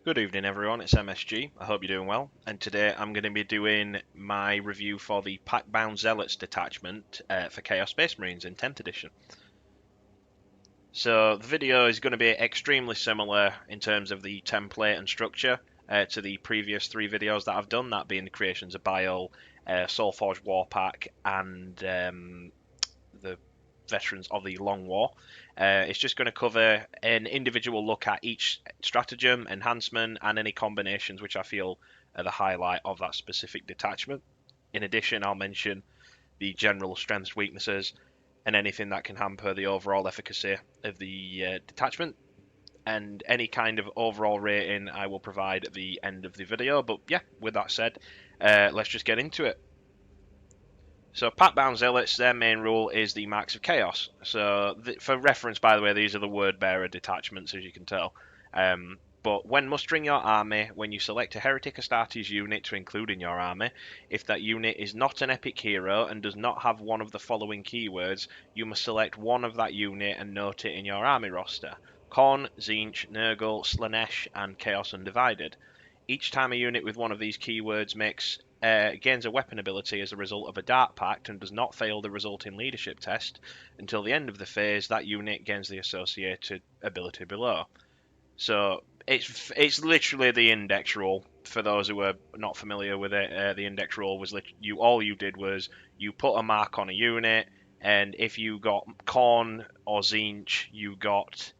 Good evening, everyone. It's M.S.G. I hope you're doing well. And today I'm going to be doing my review for the Pactbound Zealots detachment for Chaos Space Marines in 10th edition. So the video is going to be extremely similar in terms of the template and structure to the previous three videos that I've done, that being the creations of Bile, Soulforged Warpack, and the Veterans of the Long War. It's just going to cover an individual look at each stratagem, enhancement, and any combinations which I feel are the highlight of that specific detachment. In addition, I'll mention the general strengths, weaknesses, and anything that can hamper the overall efficacy of the detachment. And any kind of overall rating I will provide at the end of the video. But yeah, with that said, let's just get into it. So Pactbound Zealots, their main rule is the Marks of Chaos. So for reference, by the way, these are the word bearer detachments, as you can tell. But when mustering your army, when you select a Heretic Astartes unit to include in your army, if that unit is not an epic hero and does not have one of the following keywords, you must select one of that unit and note it in your army roster. Khorne, Tzeentch, Nurgle, Slaanesh, and Chaos Undivided. Each time a unit with one of these keywords gains a weapon ability as a result of a Dark Pact and does not fail the resulting leadership test, until the end of the phase, that unit gains the associated ability below. So it's literally the index rule. For those who are not familiar with it, the index rule was all you did was you put a mark on a unit, and if you got Khorne or Tzeentch, you got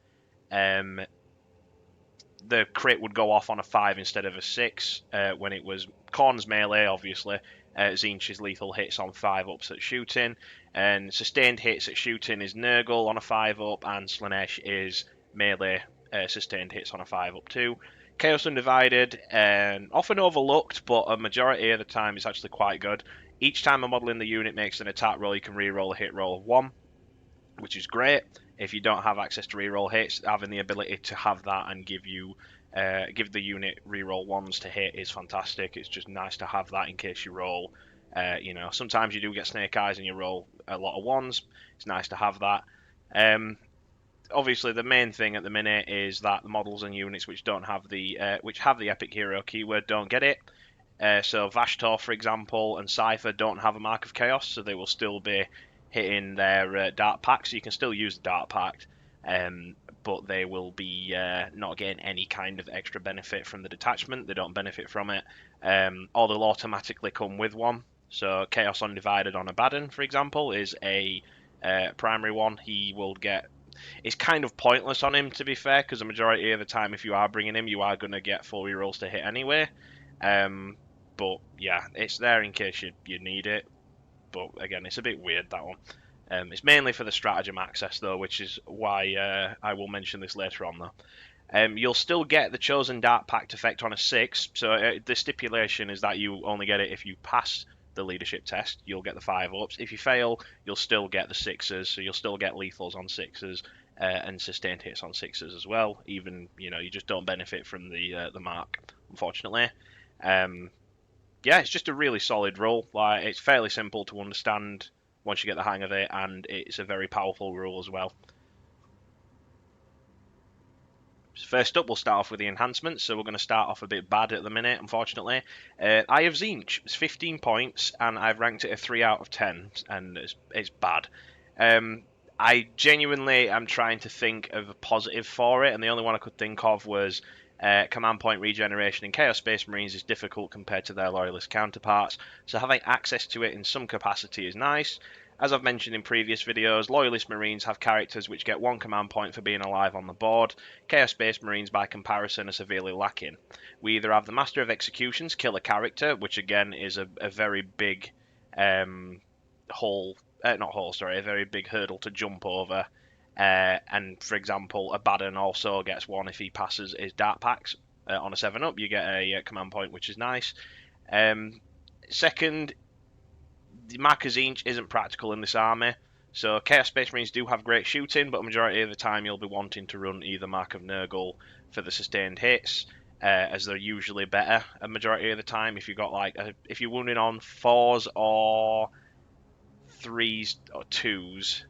the crit would go off on a 5 instead of a 6 when it was Khorne's melee, obviously. Tzeentch's lethal hits on 5-ups at shooting, and sustained hits at shooting is Nurgle on a 5-up, and Slaanesh is melee sustained hits on a 5-up too. Chaos Undivided, often overlooked, but a majority of the time it's actually quite good. Each time a model in the unit makes an attack roll, you can re-roll a hit roll of 1, which is great. If you don't have access to reroll hits, having the ability to have that and give the unit reroll ones to hit is fantastic. It's just nice to have that in case you roll. Sometimes you do get snake eyes and you roll a lot of ones. It's nice to have that. Obviously, the main thing at the minute is that the models and units which don't have which have the epic hero keyword don't get it. So Vashtor, for example, and Cypher don't have a Mark of Chaos, so they will still be hitting their Dark Pact, so you can still use the Dark Pact, but they will be not getting any kind of extra benefit from the detachment. They don't benefit from it, or they'll automatically come with one. So Chaos Undivided on Abaddon, for example, is a primary one. He will get... It's kind of pointless on him, to be fair, because the majority of the time, if you are bringing him, you are going to get full rerolls to hit anyway. But yeah, it's there in case you need it. But again, it's a bit weird, that one. It's mainly for the stratagem access, though, which is why I will mention this later on, though. You'll still get the Chosen Dark Pact effect on a 6, so the stipulation is that you only get it if you pass the leadership test. You'll get the 5-ups. If you fail, you'll still get the 6s, so you'll still get lethals on 6s and sustained hits on 6s as well. Even, you just don't benefit from the mark, unfortunately. Yeah, it's just a really solid rule. Like, it's fairly simple to understand once you get the hang of it, and it's a very powerful rule as well. First up, we'll start off with the enhancements. So we're going to start off a bit bad at the minute, unfortunately. Eye of Tzeentch, it's 15 points, and I've ranked it a 3 out of 10, and it's bad. I genuinely am trying to think of a positive for it, and the only one I could think of was command point regeneration in Chaos Space Marines is difficult compared to their Loyalist counterparts, so having access to it in some capacity is nice. As I've mentioned in previous videos, Loyalist Marines have characters which get 1 command point for being alive on the board. Chaos Space Marines, by comparison, are severely lacking. We either have the Master of Executions kill a character, which again is a very big a very big hurdle to jump over. And for example, Abaddon also gets 1 if he passes his Dark Pacts. On a 7-up, you get a command point, which is nice. Second, the Mark of Tzeentch isn't practical in this army. So Chaos Space Marines do have great shooting, but a majority of the time you'll be wanting to run either Mark of Nurgle for the sustained hits, as they're usually better a majority of the time. If you've got if you're running on 4s or 3s or 2s,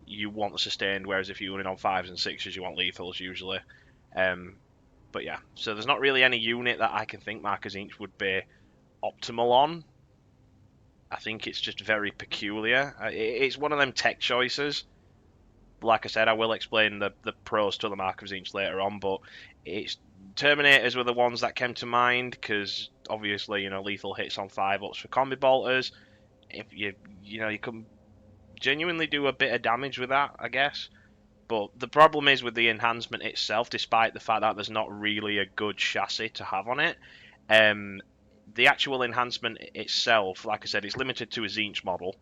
you want the sustained, whereas if you're running on 5s and 6s, you want lethals usually. But yeah, so there's not really any unit that I can think Marcus Inch would be optimal on. I think it's just very peculiar. It's one of them tech choices. Like I said, I will explain the pros to the Marcus Inch later on, but it's Terminators were the ones that came to mind because obviously, lethal hits on 5-ups for combi bolters. If you can genuinely do a bit of damage with that, I guess. But the problem is with the enhancement itself, despite the fact that there's not really a good chassis to have on it, um, the actual enhancement itself, like I said, is limited to a Zinch model.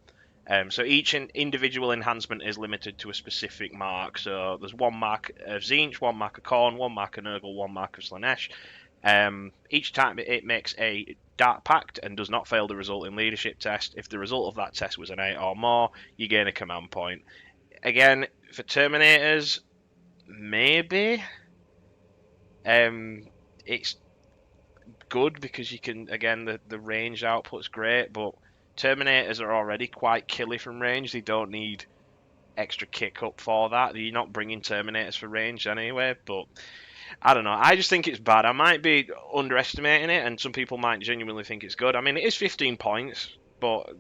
So each individual enhancement is limited to a specific mark. So there's one mark of Zinch, one mark of Khorne, one mark of Nurgle, one mark of Slaanesh. Each time it makes a Dark Pact and does not fail the resulting leadership test. If the result of that test was an 8 or more, you gain a command point. Again, for Terminators, maybe. It's good because you can, again, the range output's great, but Terminators are already quite killy from range. They don't need extra kick up for that. You're not bringing Terminators for range anyway, but I don't know. I just think it's bad. I might be underestimating it, and some people might genuinely think it's good. I mean, it is 15 points, but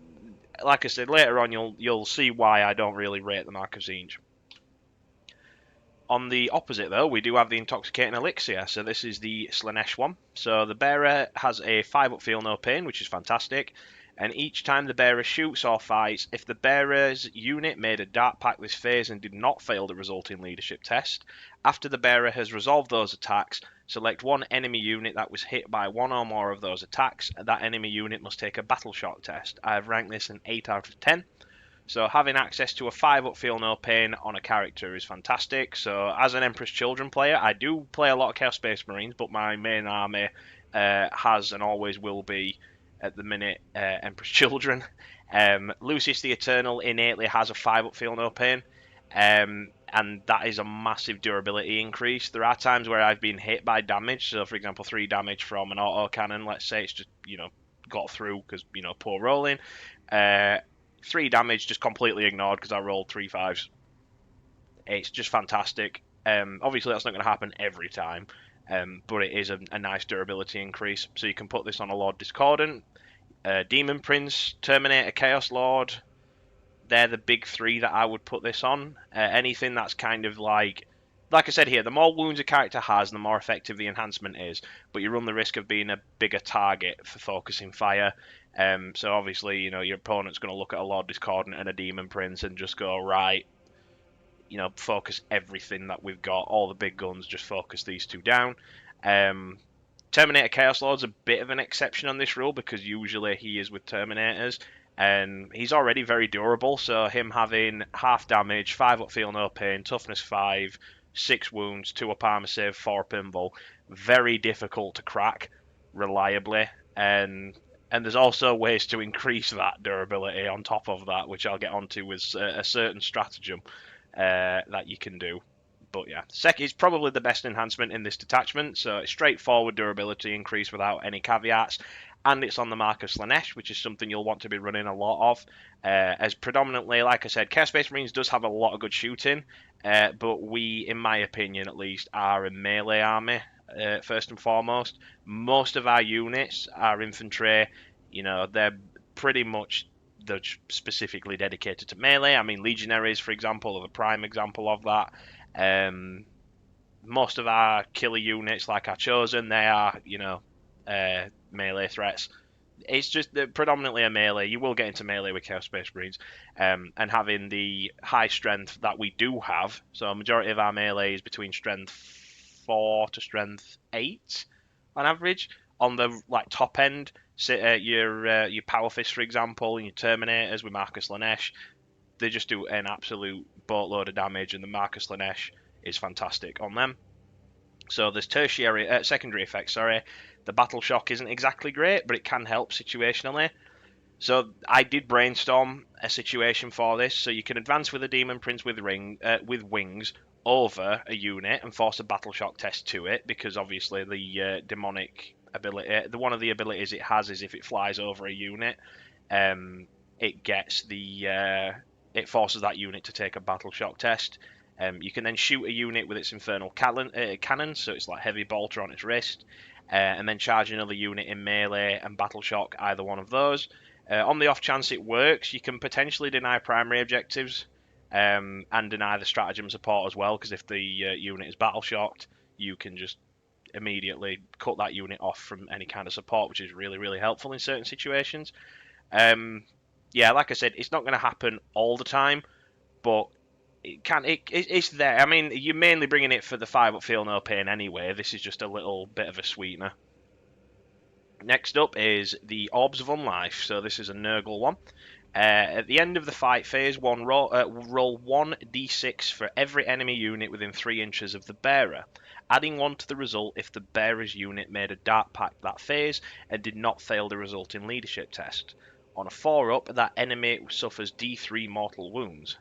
like I said, later on you'll see why I don't really rate the Mark of Zinch. On the opposite, though, we do have the Intoxicating Elixir. So this is the Slaanesh one. So the bearer has a 5-up feel no pain, which is fantastic. And each time the bearer shoots or fights, if the bearer's unit made a Dark Pact this phase and did not fail the resulting leadership test, after the bearer has resolved those attacks, select one enemy unit that was hit by one or more of those attacks. That enemy unit must take a Battle Shock test. I have ranked this an 8 out of 10. So having access to a 5-up feel no pain on a character is fantastic. So as an Emperor's Children player, I do play a lot of Chaos Space Marines, but my main army has and always will be, at the minute, Emperor's Children. Lucius the Eternal innately has a 5-up feel no pain, and that is a massive durability increase. There are times where I've been hit by damage, so for example 3 damage from an autocannon, let's say it's just, got through because, poor rolling. 3 damage just completely ignored because I rolled 3 5s. It's just fantastic. Obviously, that's not going to happen every time, but it is a nice durability increase. So you can put this on a Lord Discordant, Demon Prince, Terminator, Chaos Lord. They're the big 3 that I would put this on. Anything that's kind of like I said here, the more wounds a character has, the more effective the enhancement is, but you run the risk of being a bigger target for focusing fire. So obviously, your opponent's going to look at a Lord Discordant and a Demon Prince and just go, right, focus everything that we've got, all the big guns, just focus these 2 down. Terminator Chaos Lord's a bit of an exception on this rule because usually he is with Terminators, and he's already very durable, so him having half damage, 5-up feel no pain, toughness 5, 6 wounds, 2-up armor save, 4 pinball, very difficult to crack reliably, and there's also ways to increase that durability on top of that, which I'll get onto with a certain stratagem that you can do. But yeah, it's probably the best enhancement in this detachment, so it's straightforward durability increase without any caveats, and it's on the mark of Slaanesh, which is something you'll want to be running a lot of, as predominantly, like I said, Chaos Space Marines does have a lot of good shooting, but we, in my opinion at least, are a melee army, first and foremost. Most of our units are infantry, they're pretty much they're specifically dedicated to melee. I mean, Legionaries, for example, are the prime example of that. Most of our killer units, like our Chosen, they are, melee threats. It's just predominantly a melee. You will get into melee with Chaos Space Marines, and having the high strength that we do have. So a majority of our melee is between strength 4 to strength 8 on average. On the top end, your Power Fist, for example, and your Terminators with Marcus Slaanesh, they just do an absolute boatload of damage, and the Marcus Slaanesh is fantastic on them. So there's secondary effects. The Battle Shock isn't exactly great, but it can help situationally. So I did brainstorm a situation for this. So you can advance with a Demon Prince with wings over a unit and force a Battle Shock test to it, because obviously the demonic ability, one of the abilities it has is if it flies over a unit, it gets it forces that unit to take a Battle Shock test. You can then shoot a unit with its infernal cannon, so it's like heavy bolter on its wrist, and then charge another unit in melee and battle shock either one of those. On the off chance it works, you can potentially deny primary objectives and deny the stratagem support as well, because if the unit is battle shocked, you can just immediately cut that unit off from any kind of support, which is really, really helpful in certain situations. Yeah, like I said, it's not going to happen all the time, but it's there. I mean, you're mainly bringing it for the 5-up feel no pain anyway. This is just a little bit of a sweetener. Next up is the Orbs of Unlife. So this is a Nurgle one. At the end of the fight phase, roll 1d6 for every enemy unit within 3 inches of the bearer, adding 1 to the result if the bearer's unit made a Dark Pact that phase and did not fail the resulting leadership test. On a 4-up, that enemy suffers d3 mortal wounds.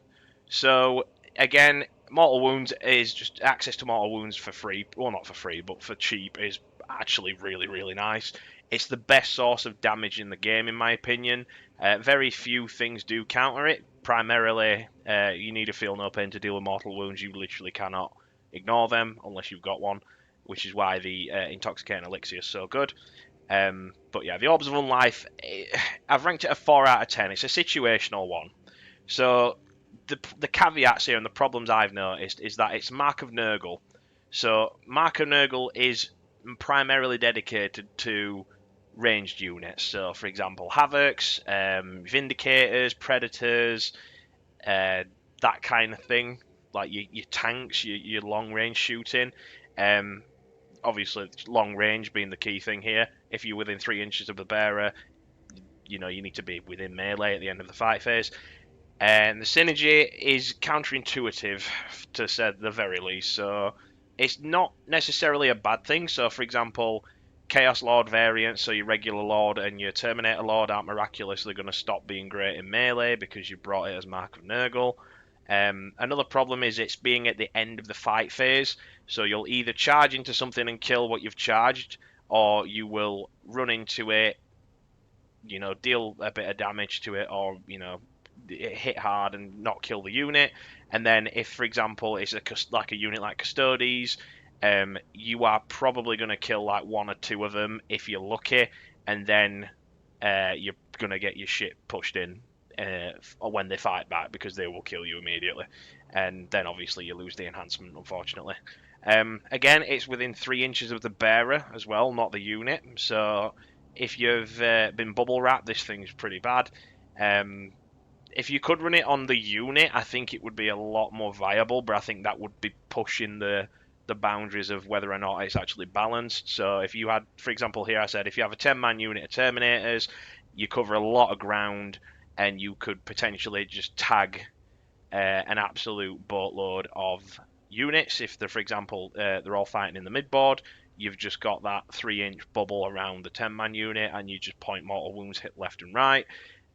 So, again, mortal wounds is just access to mortal wounds for free. Well, not for free, but for cheap is actually really, really nice. It's the best source of damage in the game, in my opinion. Very few things do counter it. Primarily, you need a feel no pain to deal with mortal wounds. You literally cannot ignore them unless you've got one, which is why the Intoxicating Elixir is so good. But yeah, the Orbs of Unlife, I've ranked it a 4 out of 10. It's a situational one. So the caveats here and the problems I've noticed is that it's Mark of Nurgle. So Mark of Nurgle is primarily dedicated to ranged units. So, for example, Havocs, Vindicators, Predators, that kind of thing. Like your tanks, your long range shooting. Obviously, long range being the key thing here. If you're within 3 inches of the bearer, you need to be within melee at the end of the fight phase. And the synergy is counterintuitive, to say the very least. So it's not necessarily a bad thing. So, for example, Chaos Lord variants, so your regular Lord and your Terminator Lord aren't miraculously going to stop being great in melee because you brought it as Mark of Nurgle. Another problem is it's being at the end of the fight phase, so you'll either charge into something and kill what you've charged, or you will run into it, deal a bit of damage to it, or hit hard and not kill the unit. And then if, for example, it's like a unit like Custodes, you are probably going to kill like 1 or 2 of them if you're lucky, and then you're going to get your shit pushed in when they fight back, because they will kill you immediately. And then obviously you lose the enhancement, unfortunately. Again, it's within 3 inches of the bearer as well, not the unit. So if you've been bubble wrapped, this thing's pretty bad. If you could run it on the unit, I think it would be a lot more viable, but I think that would be pushing the boundaries of whether or not it's actually balanced. So if you had, for example, here I said, if you have a 10-man unit of Terminators, you cover a lot of ground, and you could potentially just tag an absolute boatload of units. If they're, for example, they're all fighting in the midboard, you've just got that 3-inch bubble around the 10-man unit, and you just point mortal wounds hit left and right.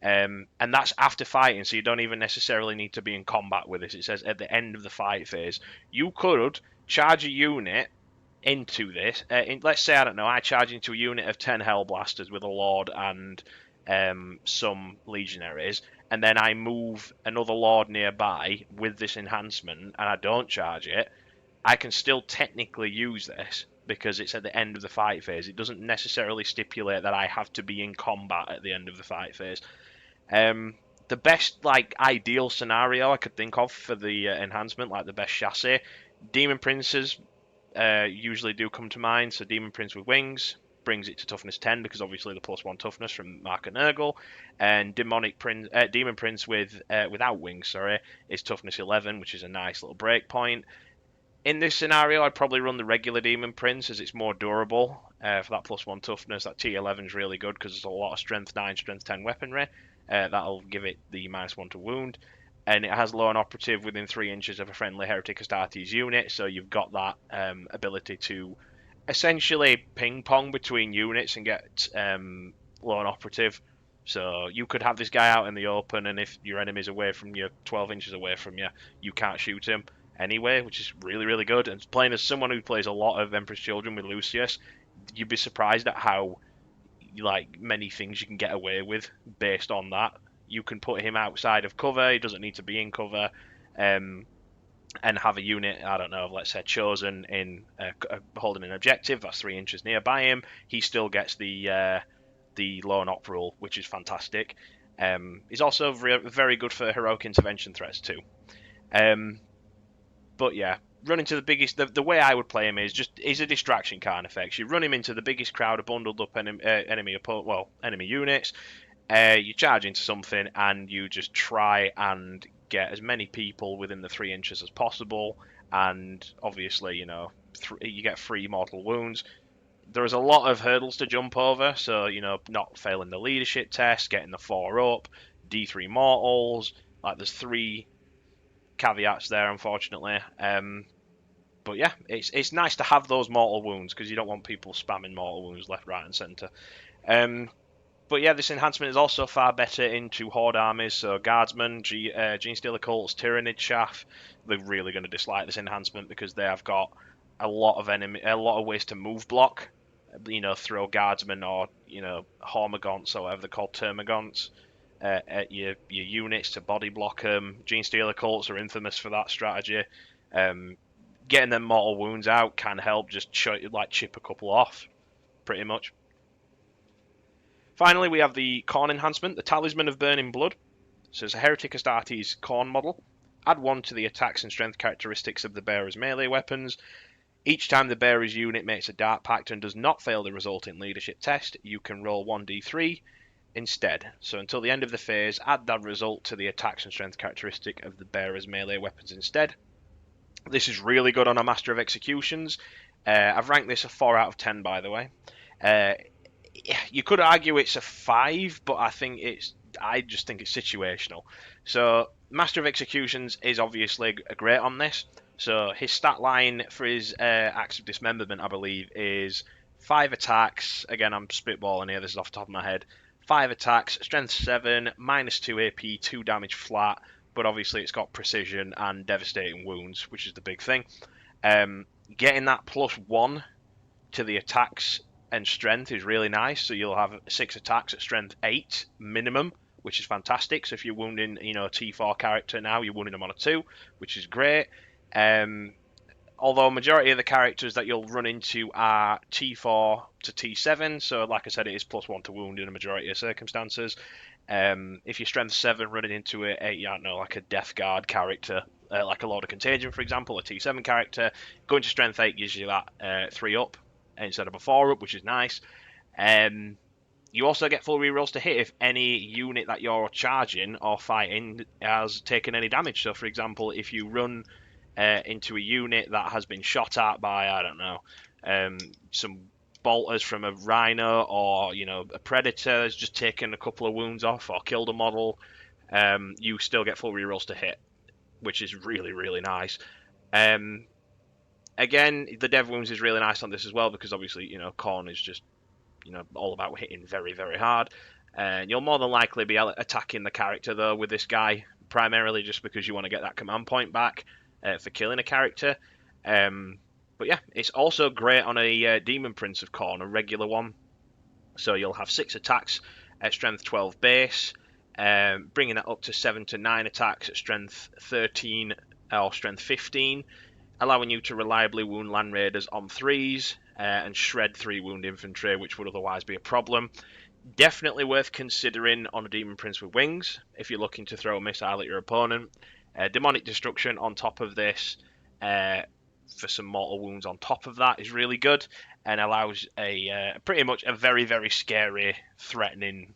And that's after fighting, so you don't even necessarily need to be in combat with this. It says at the end of the fight phase. You could charge a unit into this. Let's say, I don't know, I charge into a unit of 10 Hellblasters with a Lord and some Legionaries, and then I move another Lord nearby with this enhancement, and I don't charge it. I can still technically use this because it's at the end of the fight phase. It doesn't necessarily stipulate that I have to be in combat at the end of the fight phase. The best, ideal scenario I could think of for the enhancement, like the best chassis, Demon Princes usually do come to mind. So Demon Prince with wings brings it to toughness 10, because obviously the +1 toughness from Mark of Nurgle, and Demon Prince without wings, is toughness 11, which is a nice little break point. In this scenario, I'd probably run the regular Demon Prince, as it's more durable for that +1 toughness. That T11 is really good because there's a lot of strength 9, strength 10 weaponry. That'll give it the -1 to wound. And it has lone operative within 3 inches of a friendly Heretic Astartes unit, so you've got that ability to essentially ping pong between units and get lone operative. So you could have this guy out in the open, and if your enemy's away from you, 12 inches away from you, you can't shoot him anyway, which is really, really good. And playing as someone who plays a lot of Emperor's Children with Lucius, you'd be surprised at how many things you can get away with based on that. You can put him outside of cover, he doesn't need to be in cover. and have a unit, I don't know, let's say chosen in holding an objective that's 3 inches nearby him, he still gets the lone op rule, which is fantastic. He's also very good for heroic intervention threats too. But yeah, run into the biggest. The way I would play him is a distraction kind of effect. You run him into the biggest crowd of bundled up enemy units. You charge into something and you just try and get as many people within the 3 inches as possible. And obviously, you get 3 mortal wounds. There's a lot of hurdles to jump over, so not failing the leadership test, getting the 4 up, D3 mortals. Like there's 3 caveats there, unfortunately. But yeah, it's nice to have those mortal wounds because you don't want people spamming mortal wounds left, right, and centre. But yeah, this enhancement is also far better into horde armies. So guardsmen, Genestealer cults, Tyrannid chaff, they're really going to dislike this enhancement because they have got a lot of ways to move block. Throw guardsmen or hormagaunts or whatever they're called, termagants, at your units to body block them. Genestealer cults are infamous for that strategy. Getting them mortal wounds out can help just chip a couple off, pretty much. Finally, we have the Khorne enhancement, the Talisman of Burning Blood. So it's a Heretic Astartes Khorne model. Add 1 to the attacks and strength characteristics of the bearer's melee weapons. Each time the bearer's unit makes a Dark Pact and does not fail the resulting leadership test, you can roll 1d3 instead. So until the end of the phase, add that result to the attacks and strength characteristic of the bearer's melee weapons instead. This is really good on a Master of Executions. I've ranked this a 4 out of 10, by the way. You could argue it's a 5, but I just think it's situational. So Master of Executions is obviously great on this. So his stat line for his Acts of Dismemberment, I believe, is 5 attacks. Again, I'm spitballing here, this is off the top of my head. 5 attacks, strength 7, minus 2 AP, 2 damage flat, but obviously it's got precision and devastating wounds, which is the big thing. Getting that plus 1 to the attacks and strength is really nice. So you'll have 6 attacks at strength 8 minimum, which is fantastic. So if you're wounding, a T4 character now, you're wounding them on a 2, which is great. Although majority of the characters that you'll run into are T4 to T7, so like I said, it is plus 1 to wound in a majority of circumstances. If you're strength 7 running into like a Death Guard character, like a Lord of Contagion, for example, a T7 character, going to strength 8 gives you that 3 up instead of a 4 up, which is nice. You also get full rerolls to hit if any unit that you're charging or fighting has taken any damage. So, for example, if you run into a unit that has been shot at by, I don't know, some bolters from a rhino, or a predator has just taken a couple of wounds off or killed a model, you still get full rerolls to hit, which is really, really nice. Again, the dev wounds is really nice on this as well because obviously Khorne is just all about hitting very, very hard, and you'll more than likely be attacking the character though with this guy, primarily just because you want to get that command point back for killing a character. But yeah, it's also great on a Demon Prince of Khorne, a regular one. So you'll have 6 attacks at strength 12 base, bringing that up to 7 to 9 attacks at strength 13 or strength 15, allowing you to reliably wound land raiders on 3s and shred 3 wound infantry, which would otherwise be a problem. Definitely worth considering on a Demon Prince with wings if you're looking to throw a missile at your opponent. Demonic Destruction on top of this for some mortal wounds on top of that is really good and allows pretty much a very, very scary, threatening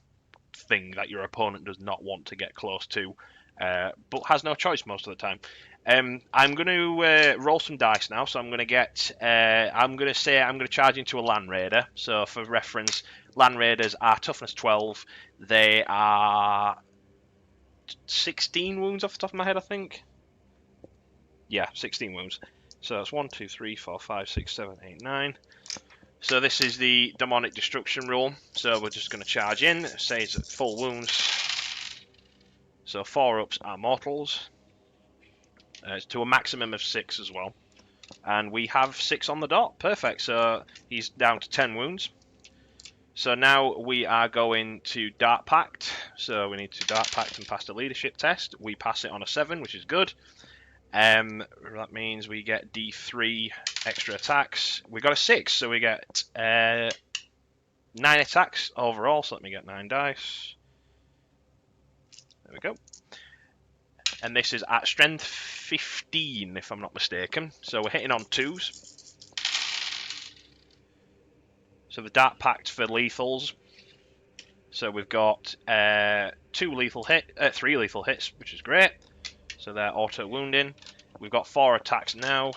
thing that your opponent does not want to get close to, but has no choice most of the time. I'm going to roll some dice now, so I'm going to charge into a Land Raider. So for reference, Land Raiders are toughness 12. They are 16 wounds off the top of my head, I think. Yeah, 16 wounds. So that's 1, 2, 3, 4, 5, 6, 7, 8, 9. So this is the Demonic Destruction rule. So we're just going to charge in. It says full wounds. So 4 ups are mortals. It's to a maximum of 6 as well. And we have 6 on the dot. Perfect. So he's down to 10 wounds. So now we are going to Dark Pact. So we need to Dark Pact and pass the leadership test. We pass it on a 7, which is good. That means we get D3 extra attacks. We got a 6, so we get 9 attacks overall. So let me get 9 dice. There we go. And this is at strength 15, if I'm not mistaken. So we're hitting on 2s. So the Dark Pact for lethals. So we've got 3 lethal hits, which is great. So they're auto wounding. We've got 4 attacks now.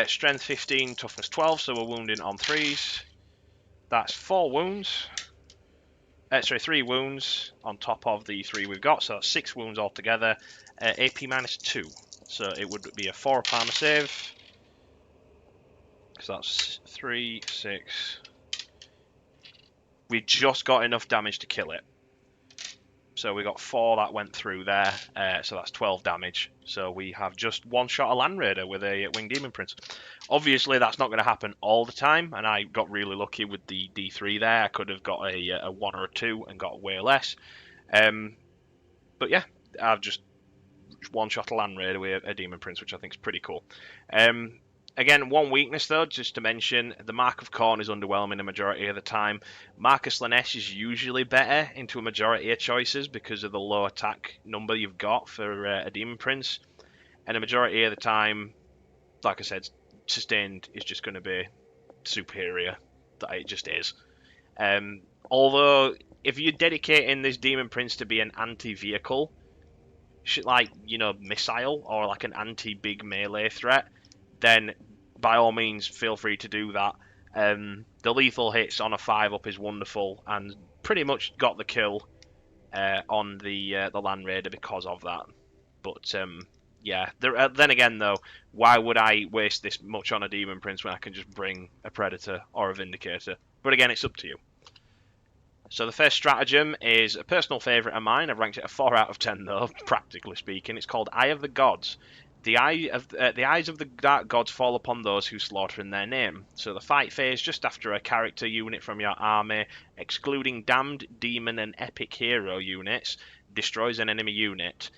Strength 15, toughness 12, so we're wounding on 3s. That's 4 wounds. 3 wounds on top of the 3 we've got, so that's 6 wounds altogether. AP minus 2, so it would be a 4 up armor save. So that's 3, 6. We just got enough damage to kill it. So we got 4 that went through there, so that's 12 damage. So we have just one shot a Land Raider with a Winged Demon Prince. Obviously, that's not going to happen all the time, and I got really lucky with the D3 there. I could have got a 1 or a 2 and got way less. But yeah, I've just one shot a Land Raider with a Demon Prince, which I think is pretty cool. Again, one weakness though, just to mention, the Mark of Khorne is underwhelming a majority of the time. Marcus Lanesh is usually better into a majority of choices because of the low attack number you've got for a Demon Prince. And a majority of the time, like I said, Sustained is just going to be superior. That it just is. Although, if you're dedicating this Demon Prince to be an anti-vehicle, like, you know, missile, or like an anti-big melee threat, then by all means feel free to do that. The lethal hits on a 5-up is wonderful, and pretty much got the kill on the Land Raider because of that. But yeah, then again though, why would I waste this much on a Demon Prince when I can just bring a Predator or a Vindicator? But again, it's up to you. So the first stratagem is a personal favourite of mine. I've ranked it a 4 out of 10 though, practically speaking. It's called Eye of the Gods. The eyes of the dark gods fall upon those who slaughter in their name. So the fight phase just after a character unit from your army, excluding damned, demon, and epic hero units, destroys an enemy unit.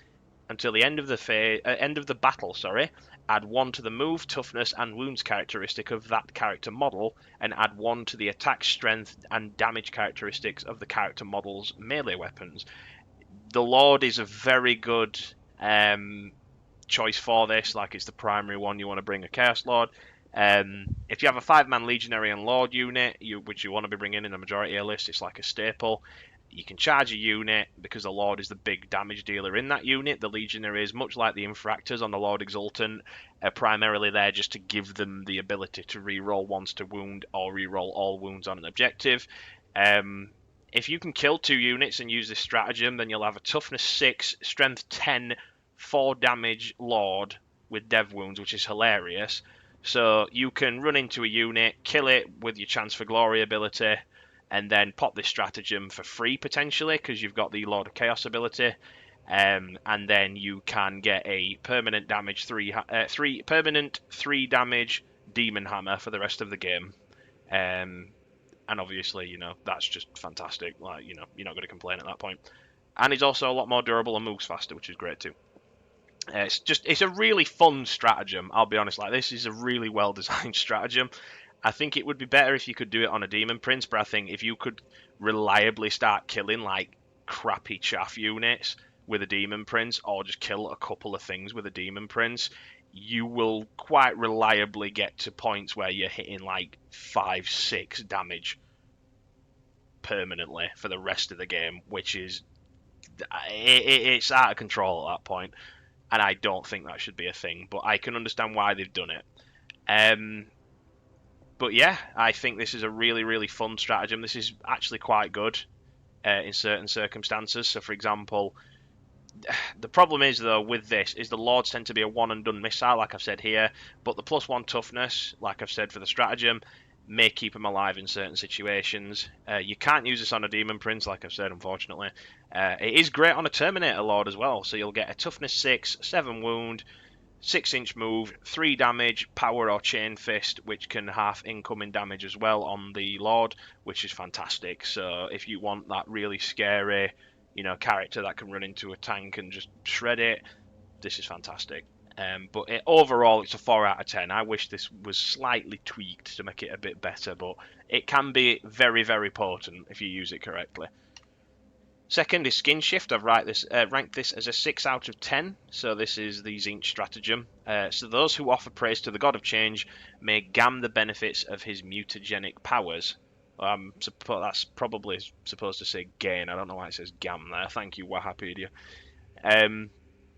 Until the end of the battle, add 1 to the move, toughness, and wounds characteristic of that character model, and add 1 to the attack, strength, and damage characteristics of the character model's melee weapons. The Lord is a very good choice for this. Like, it's the primary one. You want to bring a Chaos Lord. If you have a 5-man Legionary and Lord unit, which you want to be bringing in a majority of list, it's like a staple. You can charge a unit because the Lord is the big damage dealer in that unit. The Legionary is much like the Infractors on the Lord Exultant, primarily there just to give them the ability to reroll once to wound or reroll all wounds on an objective. If you can kill 2 units and use this stratagem, then you'll have a toughness 6, strength 10, 4 damage Lord with dev wounds, which is hilarious. So you can run into a unit, kill it with your Chance for Glory ability, and then pop this stratagem for free potentially because you've got the Lord of Chaos ability, and then you can get a permanent damage 3 damage Demon Hammer for the rest of the game. And obviously, you know, that's just fantastic. Like, you know, you're not going to complain at that point. And he's also a lot more durable and moves faster, which is great too. It's a really fun stratagem, I'll be honest. Like, this is a really well designed stratagem. I think it would be better if you could do it on a Demon Prince, but I think if you could reliably start killing like crappy chaff units with a Demon Prince, or just kill a couple of things with a Demon Prince, you will quite reliably get to points where you're hitting like 5, 6 damage permanently for the rest of the game, which is it's out of control at that point. And I don't think that should be a thing, but I can understand why they've done it. But yeah, I think this is a really, really fun stratagem. This is actually quite good in certain circumstances. So, for example, the problem is, though, with this, is the Lords tend to be a one-and-done missile, like I've said here, but the +1 toughness, like I've said for the stratagem, may keep them alive in certain situations. You can't use this on a Demon Prince, like I've said, unfortunately. It is great on a Terminator Lord as well, so you'll get a toughness 6, 7 wound, 6-inch move, 3 damage, power or chain fist, which can half incoming damage as well on the Lord, which is fantastic. So if you want that really scary, you know, character that can run into a tank and just shred it, this is fantastic. But overall, it's a 4 out of 10. I wish this was slightly tweaked to make it a bit better, but it can be very, very potent if you use it correctly. Second is Skin Shift. I've ranked this as a 6 out of 10. So this is the Tzeentch stratagem. So those who offer praise to the God of Change may gam the benefits of his mutagenic powers. That's probably supposed to say gain. I don't know why it says gam there. Thank you, Wahapedia.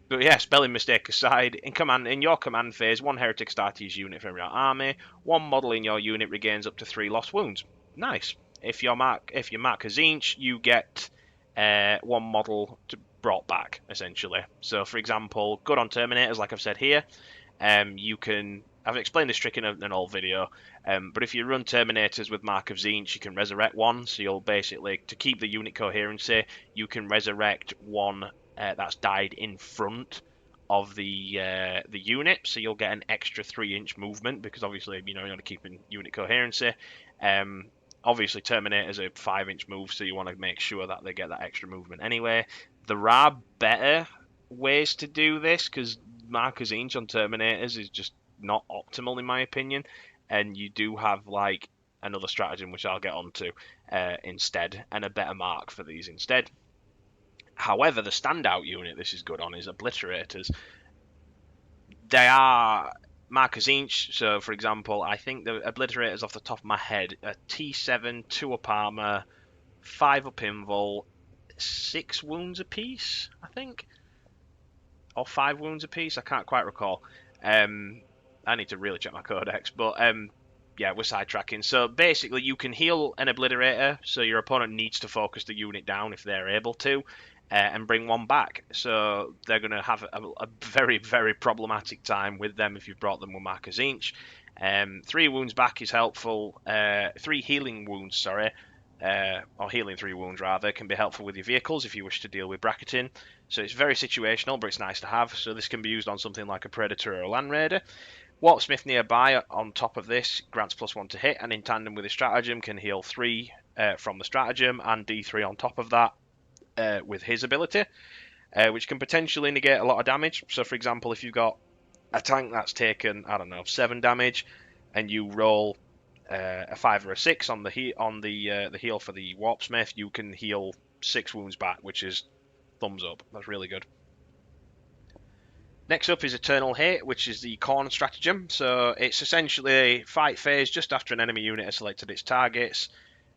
But yeah, spelling mistake aside, in your command phase, one Heretic Astartes unit from your army, one model in your unit regains up to 3 lost wounds. Nice. If you mark a Tzeentch, you get one model brought back, essentially. So, for example, good on Terminators, like I've said here. I've explained this trick in an old video, but if you run Terminators with Mark of Tzeentch, you can resurrect one. So you'll basically, to keep the unit coherency, you can resurrect one that's died in front of the unit, so you'll get an extra 3-inch movement because obviously you want to keep in unit coherency. Obviously Terminators are 5-inch moves, so you want to make sure that they get that extra movement anyway. There are better ways to do this because Mark of Tzeentch on Terminators is just not optimal in my opinion, and you do have like another stratagem which I'll get onto instead, and a better mark for these instead. However, the standout unit this is good on is Obliterators. They are Mark of Tzeentch, so for example, I think the Obliterators off the top of my head are T7, 2 up armor, 5 up invul, 6 wounds apiece, I think, or 5 wounds apiece. I can't quite recall. I need to really check my codex, but yeah, we're sidetracking. So basically, you can heal an Obliterator, so your opponent needs to focus the unit down if they're able to, and bring one back. So they're going to have a very, very problematic time with them if you've brought them with Mark of Tzeentch. 3 wounds back is helpful. 3 healing wounds, sorry. Or healing 3 wounds rather, can be helpful with your vehicles if you wish to deal with bracketing. So it's very situational, but it's nice to have. So this can be used on something like a Predator or a Land Raider. Warpsmith nearby on top of this grants +1 to hit, and in tandem with his stratagem can heal 3 from the stratagem and D3 on top of that with his ability, which can potentially negate a lot of damage. So for example, if you've got a tank that's taken, I don't know, 7 damage, and you roll a 5 or a 6 on the heal for the Warpsmith, you can heal 6 wounds back, which is thumbs up. That's really good. Next up is Eternal Hate, which is the Khorne stratagem. So it's essentially a fight phase just after an enemy unit has selected its targets.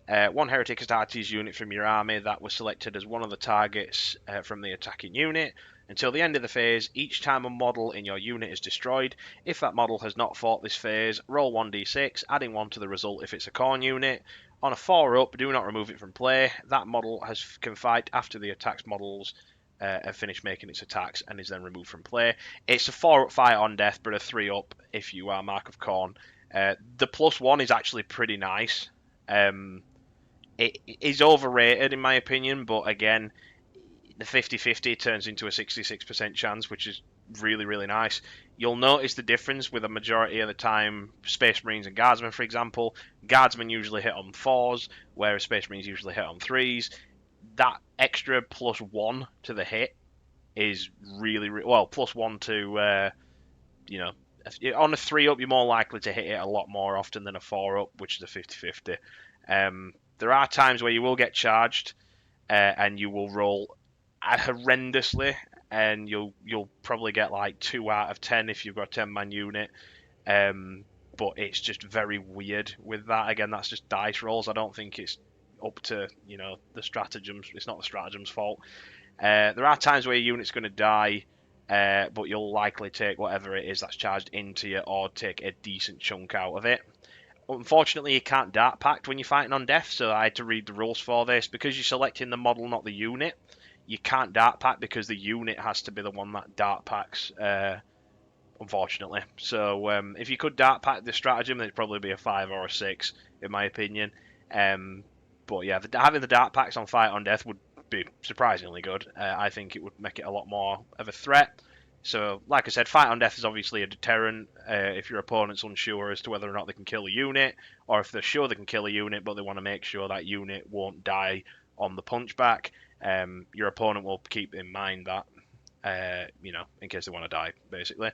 One Heretic Astartes unit from your army that was selected as one of the targets from the attacking unit. Until the end of the phase, each time a model in your unit is destroyed, if that model has not fought this phase, roll 1d6, adding 1 to the result if it's a Khorne unit. On a 4 up, do not remove it from play. That model can fight after the attack's models have finished making its attacks and is then removed from play. It's a 4 up fight on death, but a 3 up if you are Mark of Khorne. The +1 is actually pretty nice. It is overrated in my opinion, but again, the 50-50 turns into a 66% chance, which is really, really nice. You'll notice the difference with a majority of the time, Space Marines and Guardsmen, for example. Guardsmen usually hit on 4s, whereas Space Marines usually hit on 3s. That extra +1 to the hit is really, well, +1 to, on a 3 up, you're more likely to hit it a lot more often than a 4 up, which is a 50-50. There are times where you will get charged and you will roll horrendously, and you'll probably get like 2 out of 10 if you've got a 10-man unit. But it's just very weird with that. Again, that's just dice rolls. I don't think it's up to the stratagems. It's not the stratagems' fault. There are times where your unit's going to die, but you'll likely take whatever it is that's charged into you, or take a decent chunk out of it. Unfortunately, you can't dart pact when you're fighting on death, so I had to read the rules for this. Because you're selecting the model, not the unit, you can't dart pact because the unit has to be the one that dart packs, unfortunately. So if you could dart pact the stratagem, then it'd probably be a 5 or a 6, in my opinion. But yeah, having the dart packs on fight on death would be surprisingly good. I think it would make it a lot more of a threat. So, like I said, fight on death is obviously a deterrent if your opponent's unsure as to whether or not they can kill a unit, or if they're sure they can kill a unit, but they want to make sure that unit won't die on the punchback. Your opponent will keep in mind that. you know, in case they want to die, basically.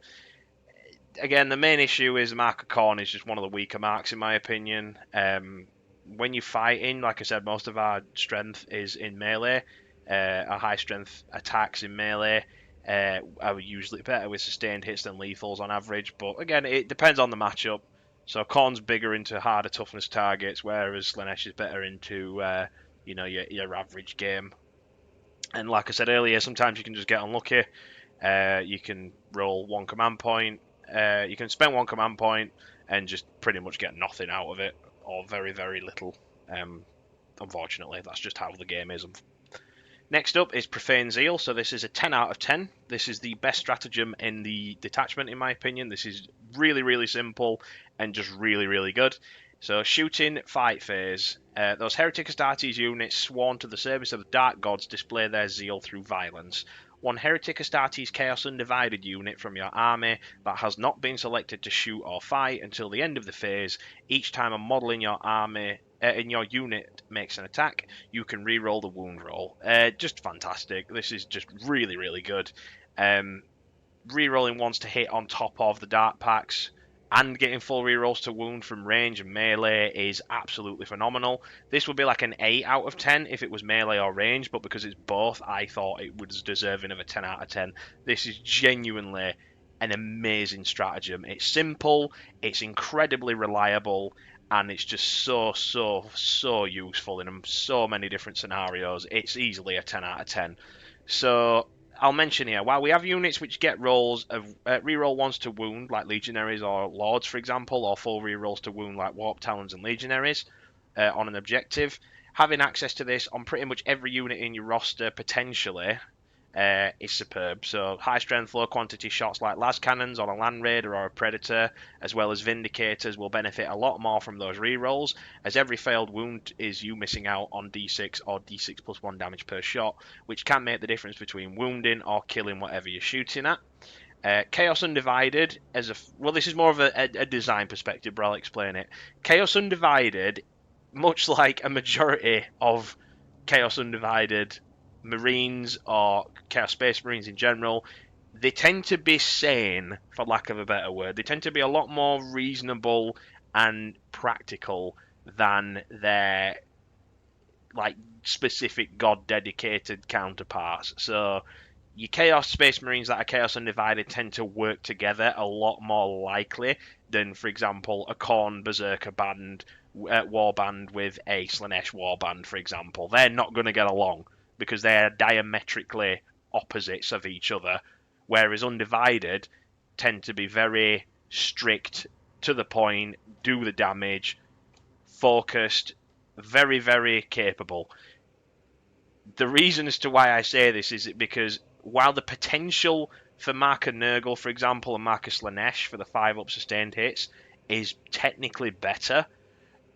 Again, the main issue is the mark of Khorne is just one of the weaker marks, in my opinion. When you're fighting, like I said, most of our strength is in melee. Our high strength attacks in melee are usually better with sustained hits than lethals on average, but again, it depends on the matchup. So Khorne's bigger into harder toughness targets, whereas Slaanesh is better into you know, your average game. And like I said earlier, sometimes you can just get unlucky. You can roll one command point. You can spend one command point and just pretty much get nothing out of it, or very, very little. Unfortunately, that's just how the game is. Next up is Profane Zeal. So this is a 10 out of 10. This is the best stratagem in the detachment, in my opinion. This is really, really simple and just really, really good. So shooting, fight phase. Those Heretic Astartes units sworn to the service of the Dark Gods display their zeal through violence. One Heretic Astartes Chaos Undivided unit from your army that has not been selected to shoot or fight until the end of the phase. Each time a model in your army in your unit makes an attack, you can re-roll the wound roll. Just fantastic. This is just really, really good. Re-rolling ones to hit on top of the Dark Packs and getting full re-rolls to wound from range and melee is absolutely phenomenal. This would be like an 8 out of 10 if it was melee or range, but because it's both, I thought it was deserving of a 10 out of 10. This is genuinely an amazing stratagem. It's simple, it's incredibly reliable, and it's just so useful in so many different scenarios. It's easily a 10 out of 10. So I'll mention here, while we have units which get rolls of reroll ones to wound, like Legionaries or Lords, for example, or full rerolls to wound, like Warp Talons and Legionaries, on an objective, having access to this on pretty much every unit in your roster, potentially, is superb. So high strength, low quantity shots like las cannons on a land raider or a predator, as well as vindicators, will benefit a lot more from those rerolls, as every failed wound is you missing out on d6 or d6 plus 1 damage per shot, which can make the difference between wounding or killing whatever you're shooting at. Chaos Undivided, well, this is more of a design perspective, but I'll explain it. Chaos Undivided, much like a majority of Chaos Undivided Marines or Chaos Space Marines in general, they tend to be sane, for lack of a better word. They tend to be a lot more reasonable and practical than their like specific god dedicated counterparts. So your Chaos Space Marines that are Chaos Undivided tend to work together a lot more likely than, for example, a Khorne Berserker band, warband with a Slaanesh warband, for example. They're not going to get along because they're diametrically opposites of each other, whereas Undivided tend to be very strict, to the point, do the damage, focused, very, very capable. The reason as to why I say this is because while the potential for Marka Nurgle, for example, and Marka Slaanesh for the 5-up sustained hits is technically better,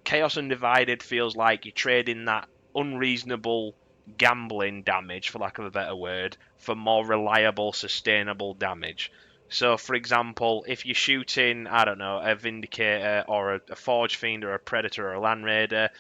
Chaos Undivided feels like you're trading that unreasonable gambling damage, for lack of a better word, for more reliable, sustainable damage. So, for example, if you're shooting, I don't know, a Vindicator or a Forge Fiend or a Predator or a Land Raider,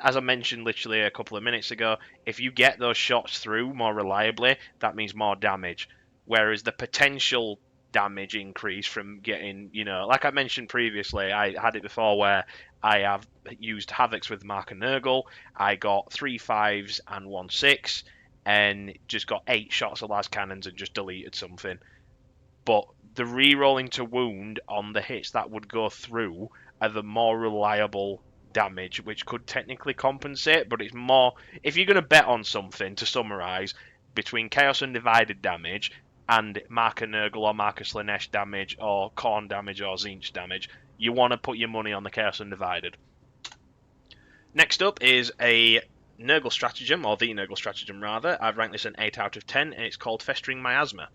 as I mentioned literally a couple of minutes ago, if you get those shots through more reliably, that means more damage. Whereas the potential damage increase from getting, you know, like I mentioned previously, I had it before where I have used Havocs with Mark and Nurgle. I got 3 5s and 1 6, and just got 8 shots of las cannons and just deleted something. But the re-rolling to wound on the hits that would go through are the more reliable damage, which could technically compensate, but it's more, if you're going to bet on something, to summarise, between Chaos Undivided damage and Marka Nurgle or Marka Slaanesh damage or Khorne damage or Tzeentch damage, you want to put your money on the Chaos Undivided. Next up is a Nurgle stratagem, or the Nurgle stratagem rather. I've ranked this an 8 out of 10, and it's called Festering Miasma.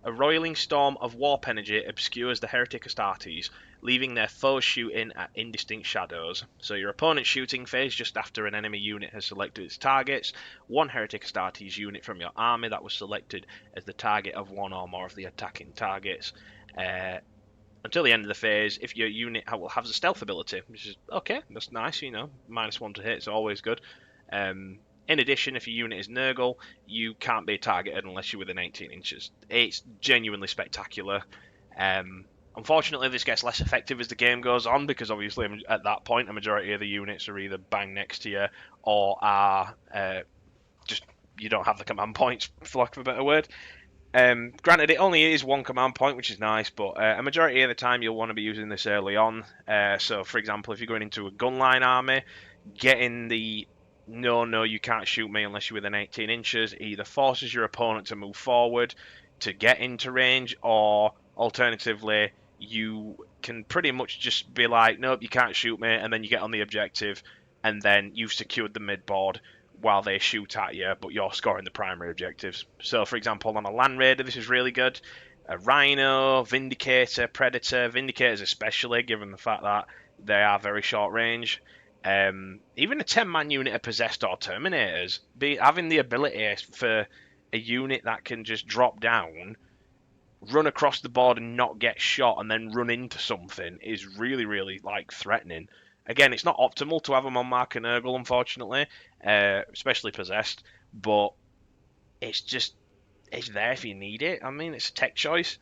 A roiling storm of warp energy obscures the Heretic Astartes, leaving their foes shooting at indistinct shadows. So your opponent's shooting phase just after an enemy unit has selected its targets, one Heretic Astartes unit from your army that was selected as the target of one or more of the attacking targets. Until the end of the phase, if your unit has a stealth ability, which is okay, that's nice, you know, -1 to hit, it's always good. In addition, if your unit is Nurgle, you can't be targeted unless you're within 18 inches. It's genuinely spectacular. Unfortunately, this gets less effective as the game goes on because obviously at that point a majority of the units are either bang next to you or are just you don't have the command points, for lack of a better word. Granted, it only is one command point, which is nice, but a majority of the time you'll want to be using this early on. So, for example, if you're going into a gunline army, getting the no, you can't shoot me unless you're within 18 inches either forces your opponent to move forward to get into range, or alternatively, you can pretty much just be like, nope, you can't shoot me, and then you get on the objective, and then you've secured the mid board while they shoot at you, but you're scoring the primary objectives. So, for example, on a Land Raider, this is really good. A Rhino, Vindicator, Predator, Vindicators especially, given the fact that they are very short range. Even a 10-man unit of Possessed or Terminators, having the ability for a unit that can just drop down, run across the board and not get shot, and then run into something is really, really like threatening. Again, it's not optimal to have them on Mark and Nurgle, unfortunately, especially Possessed, but it's there if you need it. I mean, it's a tech choice.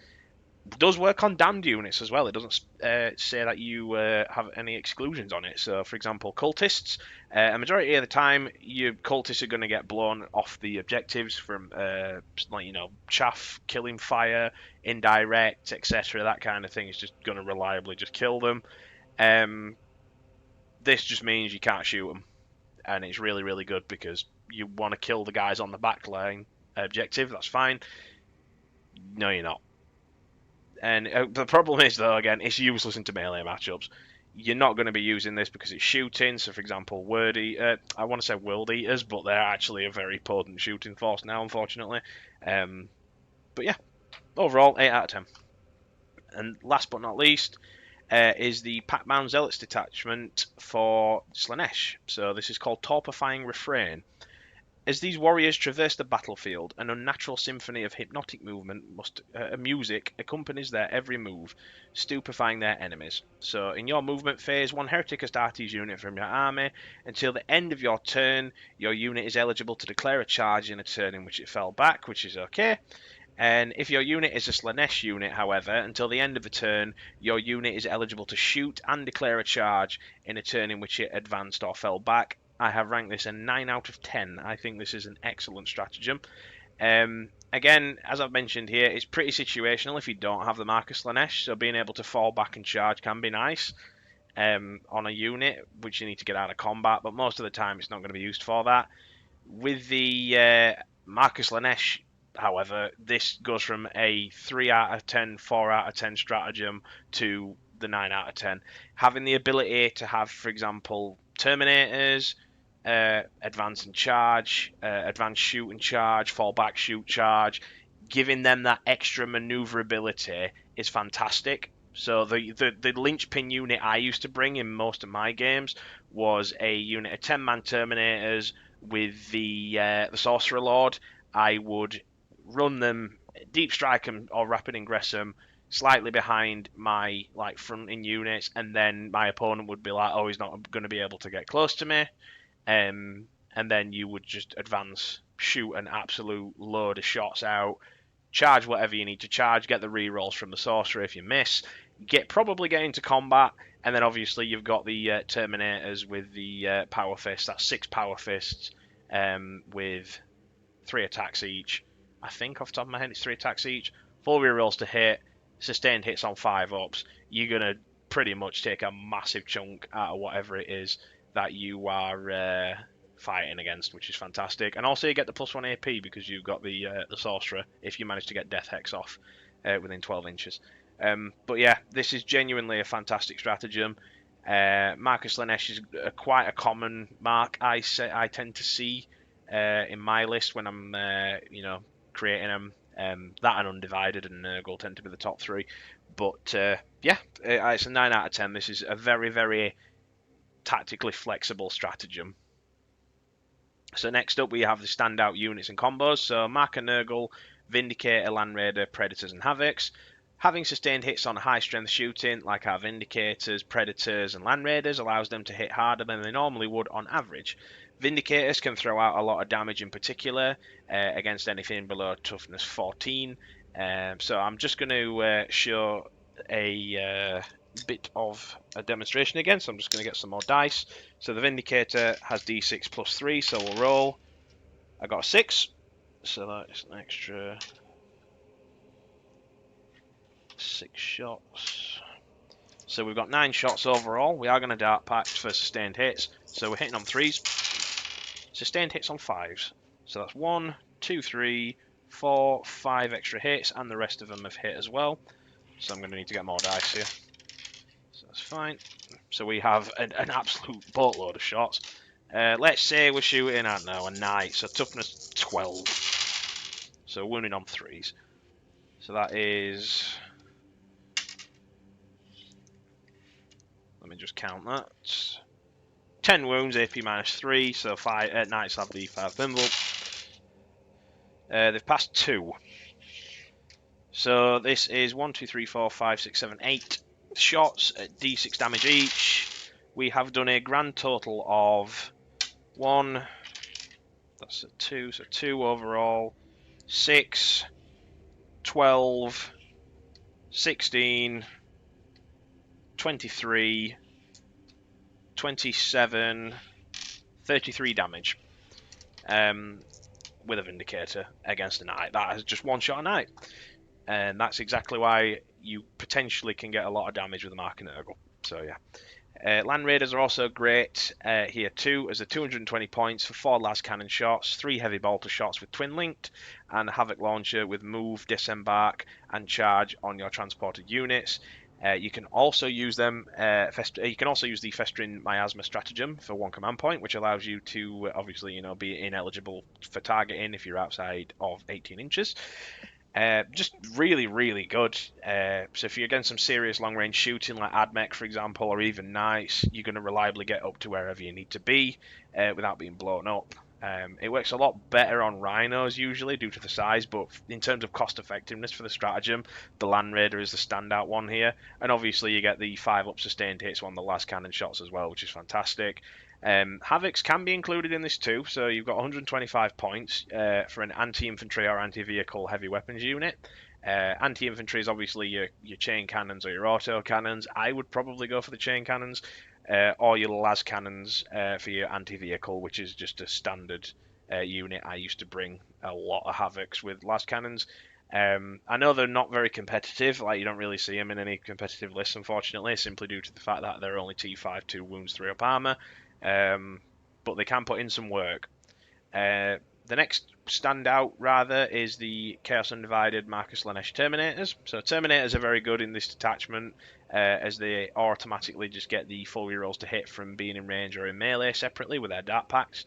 It does work on damned units as well. It doesn't say that you have any exclusions on it. So, for example, cultists, a majority of the time, your cultists are going to get blown off the objectives from, chaff, killing fire, indirect, etc. That kind of thing is just going to reliably just kill them. This just means you can't shoot them, and it's really, really good because you want to kill the guys on the back line objective. That's fine. No, you're not. And the problem is, though, again, it's useless into melee matchups. You're not going to be using this because it's shooting. So, for example, I want to say World Eaters, but they're actually a very potent shooting force now, unfortunately. But yeah, overall, 8 out of 10. And last but not least is the Pactbound Zealots Detachment for Slaanesh. So this is called Torpifying Refrain. As these warriors traverse the battlefield, an unnatural symphony of hypnotic music accompanies their every move, stupefying their enemies. So, in your movement phase, one Heretic Astartes unit from your army. Until the end of your turn, your unit is eligible to declare a charge in a turn in which it fell back, which is okay. And if your unit is a Slaanesh unit, however, until the end of the turn, your unit is eligible to shoot and declare a charge in a turn in which it advanced or fell back. I have ranked this a 9 out of 10. I think this is an excellent stratagem. Again, as I've mentioned here, it's pretty situational if you don't have the Marcus Slaanesh, so being able to fall back and charge can be nice on a unit, which you need to get out of combat, but most of the time it's not going to be used for that. With the Marcus Slaanesh, however, this goes from a 3 out of 10, 4 out of 10 stratagem to the 9 out of 10. Having the ability to have, for example, Terminators, advance and charge, advance shoot and charge, fall back shoot charge, giving them that extra maneuverability is fantastic. So the linchpin unit I used to bring in most of my games was a unit of 10-man Terminators with the Sorcerer Lord. I would run them, deep strike them or rapid ingress them slightly behind my fronting units, and then my opponent would be like, oh, he's not going to be able to get close to me. And then you would just advance, shoot an absolute load of shots out, charge whatever you need to charge, get the rerolls from the sorcerer if you miss, probably get into combat, and then obviously you've got the Terminators with the Power Fists. That's 6 Power Fists with 3 attacks each. I think off the top of my head it's 3 attacks each. 4 rerolls to hit, sustained hits on 5-ups. You're going to pretty much take a massive chunk out of whatever it is that you are fighting against, which is fantastic. And also you get the +1 AP because you've got the Sorcerer if you manage to get Death Hex off within 12 inches. But yeah, this is genuinely a fantastic stratagem. Marcus Slaanesh is quite a common mark I tend to see in my list when I'm creating them. That and Undivided and Nurgle tend to be the top 3. But yeah, it's a 9 out of 10. This is a very, very tactically flexible stratagem. So next up we have the standout units and combos. So Mark and Nurgle, Vindicator, Land Raider, Predators and Havocs. Having sustained hits on high strength shooting, like our Vindicators, Predators and Land Raiders, allows them to hit harder than they normally would on average. Vindicators can throw out a lot of damage in particular against anything below toughness 14. So I'm just going to show a bit of a demonstration again. So I'm just going to get some more dice. So the Vindicator has d6 plus 3, so we'll roll. I got a 6, so that's an extra 6 shots. So we've got 9 shots overall. We are going to Dark Pact for sustained hits. So we're hitting on 3s. Sustained hits on 5s. So that's 1, 2, 3, 4, 5 extra hits, and the rest of them have hit as well. So I'm going to need to get more dice here. So that's fine. So we have an absolute boatload of shots. Let's say we're shooting, I don't know, a knight. So toughness 12. So wounding on 3s. So that is... Let me just count that. 10 wounds, AP minus 3, so knights have the 5 thimble. They've passed 2. So this is 1, 2, 3, 4, 5, 6, 7, 8 shots at d6 damage each. We have done a grand total of 1, that's a 2, so 2 overall, 6, 12, 16, 23, 27, 33 damage with a Vindicator against a Knight. That is just one shot a Knight. And that's exactly why you potentially can get a lot of damage with a Mark and Nurgle. So yeah. Land Raiders are also great here too, as a 220 points for 4 las cannon shots, 3 heavy bolter shots with twin linked, and a havoc launcher with move, disembark, and charge on your transported units. You can also use them. You can also use the Festering Miasma stratagem for 1 command point, which allows you to obviously, be ineligible for targeting if you're outside of 18 inches. Just really, really good. So if you're against some serious long-range shooting, like AdMech, for example, or even Knights, you're going to reliably get up to wherever you need to be without being blown up. It works a lot better on Rhinos usually due to the size, but in terms of cost effectiveness for the stratagem, the Land Raider is the standout one here. And obviously you get the 5-up sustained hits on the last cannon shots as well, which is fantastic. Havocs can be included in this too, so you've got 125 points for an anti-infantry or anti-vehicle heavy weapons unit. Anti-infantry is obviously your chain cannons or your auto cannons. I would probably go for the chain cannons, or your las cannons for your anti-vehicle, which is just a standard unit. I used to bring a lot of havocs with las cannons. I know they're not very competitive, like you don't really see them in any competitive lists, unfortunately, simply due to the fact that they're only T5, 2 wounds, 3 up armor. But they can put in some work. The next standout, rather, is the Chaos Undivided Marcus Lanesh Terminators. So Terminators are very good in this detachment, as they automatically just get the full rerolls to hit from being in range or in melee separately with their Dark Pacts.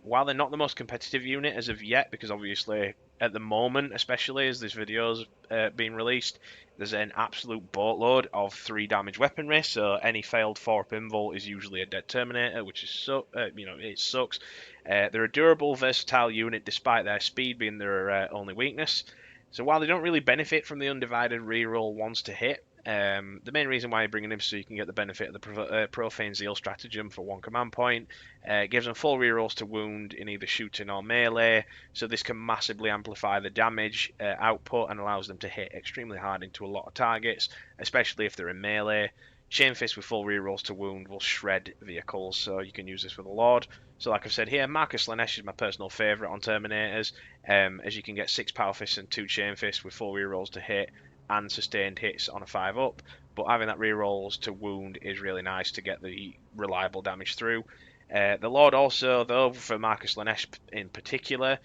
While they're not the most competitive unit as of yet, because obviously at the moment, especially as this video's being released, there's an absolute boatload of 3 damage weaponry, so any failed 4-up invul is usually a dead Terminator, which is it sucks. They're a durable, versatile unit despite their speed being their only weakness. So while they don't really benefit from the undivided reroll once to hit, the main reason why you're bringing them is so you can get the benefit of the Profane Zeal stratagem for 1 command point. It gives them full rerolls to wound in either shooting or melee, so this can massively amplify the damage output and allows them to hit extremely hard into a lot of targets, especially if they're in melee. Chain Fist with full rerolls to wound will shred vehicles, so you can use this with a Lord. So like I've said here, Marcus Lanesh is my personal favourite on Terminators, as you can get 6 Power Fists and 2 Chain Fists with full rerolls to hit and sustained hits on a 5-up, but having that rerolls to wound is really nice to get the reliable damage through. The Lord also, though, for Marcus Lanesh in particular,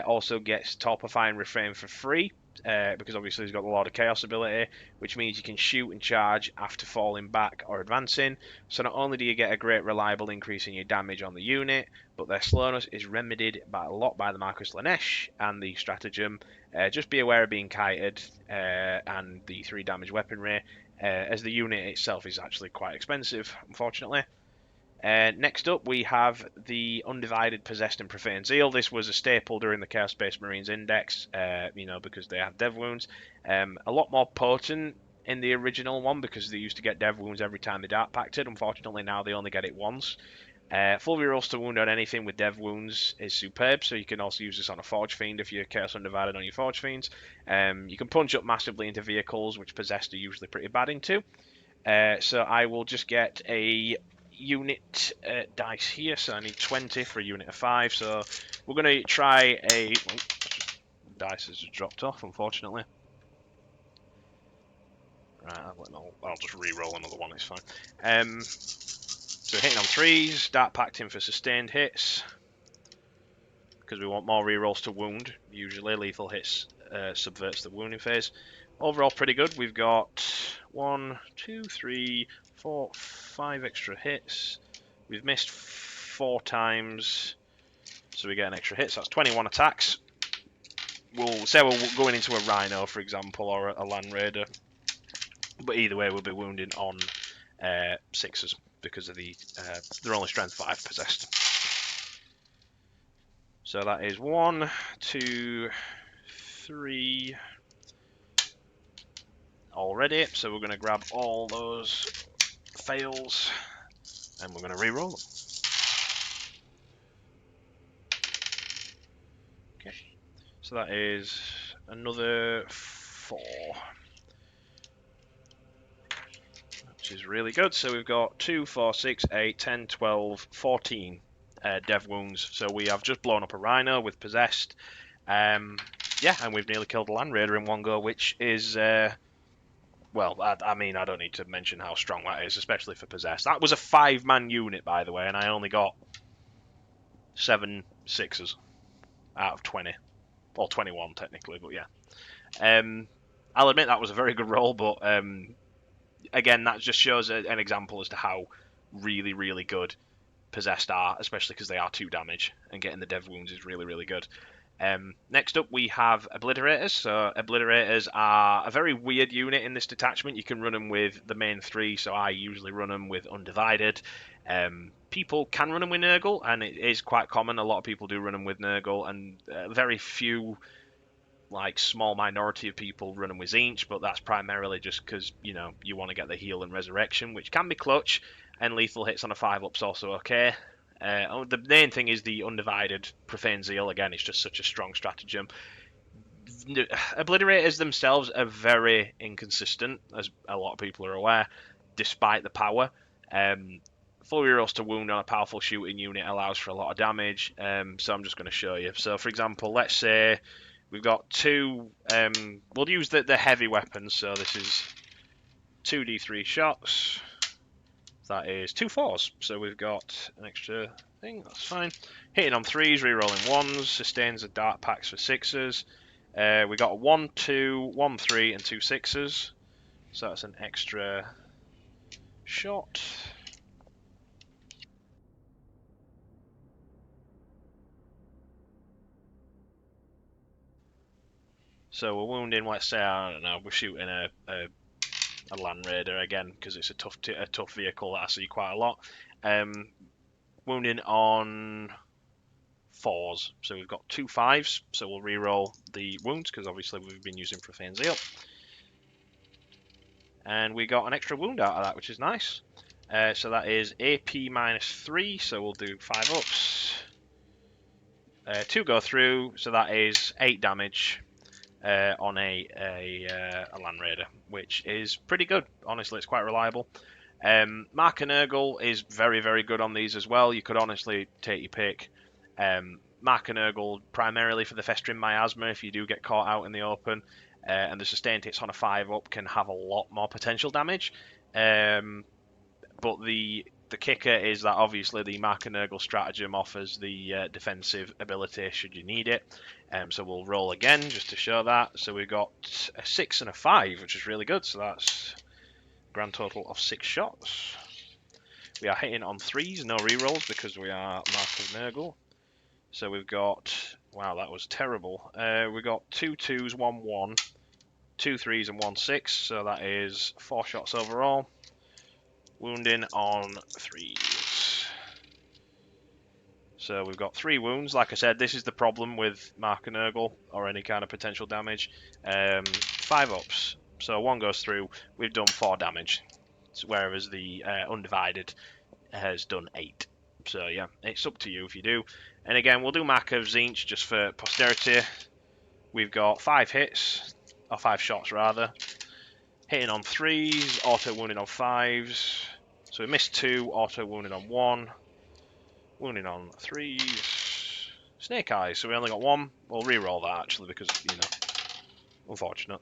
also gets Torpifying Refrain for free, because obviously he's got the Lord of Chaos ability, which means you can shoot and charge after falling back or advancing. So not only do you get a great reliable increase in your damage on the unit, but their slowness is remedied a lot by the Marcus Lanesh and the stratagem. Just be aware of being kited and the 3 damage weaponry, as the unit itself is actually quite expensive, unfortunately. Next up, we have the Undivided Possessed and Profane Zeal. This was a staple during the Chaos Space Marines Index, because they have dev wounds. A lot more potent in the original one because they used to get dev wounds every time they Dark Pacted. Unfortunately, now they only get it once. Full rerolls to wound on anything with dev wounds is superb, so you can also use this on a Forge Fiend if you're Chaos Undivided on your Forge Fiends. You can punch up massively into vehicles, which Possessed are usually pretty bad into. So I will just get a unit dice here, so I need 20 for a unit of 5, so we're going to try a... Oh, dice has just dropped off, unfortunately. Right, I'll just re-roll another one, it's fine. So hitting on 3s, Dark Pacting for sustained hits, because we want more rerolls to wound. Usually lethal hits subverts the wounding phase. Overall pretty good. We've got 1, 2, 3, 4, 5 extra hits. We've missed 4 times, so we get an extra hit, so that's 21 attacks. We'll say we're going into a Rhino, for example, or a Land Raider. But either way, we'll be wounding on 6s because of they're only strength 5 possessed. So that is 1, 2, 3 already. So we're going to grab all those fails and we're going to re-roll them. Okay. So that is another 4. Which is really good. So we've got 2, 4, 6, 8, 10, 12, 14 dev wounds. So we have just blown up a Rhino with Possessed. Yeah, and we've nearly killed a Land Raider in one go, which is... well, I mean, I don't need to mention how strong that is, especially for Possessed. That was a 5-man unit, by the way, and I only got 7 6s out of 20. Or 21, technically, but yeah. I'll admit that was a very good roll, but again, that just shows an example as to how really, really good Possessed are, especially because they are 2 damage, and getting the dev wounds is really, really good. Next up, we have Obliterators. So Obliterators are a very weird unit in this detachment. You can run them with the main 3, so I usually run them with Undivided. People can run them with Nurgle, and it is quite common. A lot of people do run them with Nurgle, and very few, like, small minority of people run them with Zinch, but that's primarily just because, you know, you want to get the heal and resurrection, which can be clutch, and lethal hits on a 5-up's also okay. The main thing is the Undivided Profane Zeal. Again, it's just such a strong stratagem. Obliterators themselves are very inconsistent, as a lot of people are aware, despite the power. Full rerolls to wound on a powerful shooting unit allows for a lot of damage, so I'm just going to show you. So, for example, let's say we've got 2... we'll use the heavy weapons, so this is 2d3 shots. That is 2 4s, so we've got an extra thing, that's fine. Hitting on 3s, rerolling 1s, sustains the Dark Pacts for 6s. We got a 1, 2, 1, 3, and 2 6s, so that's an extra shot. So we're wounding, let's say, I don't know, we're shooting a Land Raider again, because it's a tough vehicle that I see quite a lot. Wounding on 4s, so we've got 2 5s, so we'll re-roll the wounds, because obviously we've been using Profane Zeal. And we got an extra wound out of that, which is nice. So that is AP minus 3, so we'll do 5 ups. 2 go through, so that is 8 damage on a Land Raider, which is pretty good. Honestly, it's quite reliable. Mark and Nurgle is very, very good on these as well. You could honestly take your pick. Mark and Nurgle primarily for the Festering Miasma if you do get caught out in the open. And the sustained hits on a 5-up can have a lot more potential damage. But the kicker is that obviously the Mark and Nurgle stratagem offers the defensive ability should you need it. So we'll roll again just to show that. So we've got a 6 and a 5, which is really good. So that's a grand total of 6 shots. We are hitting on 3s, no rerolls because we are Mark of Nurgle. So we've got, wow, that was terrible. We've got 2 2s, 1 1, 2 3s, and 1 6. So that is 4 shots overall. Wounding on 3s. So we've got 3 wounds. Like I said, this is the problem with Mark and Nurgle or any kind of potential damage. 5 ups. So 1 goes through. We've done 4 damage, whereas the Undivided has done 8. So yeah, it's up to you if you do. And again, we'll do Mark of Zinch just for posterity. We've got 5 hits, or 5 shots rather. Hitting on 3s, auto wounding on 5s. So we missed 2, auto wounding on 1. Wounding on 3s. Snake Eyes, so we only got 1. We'll re-roll that actually because, you know, unfortunate.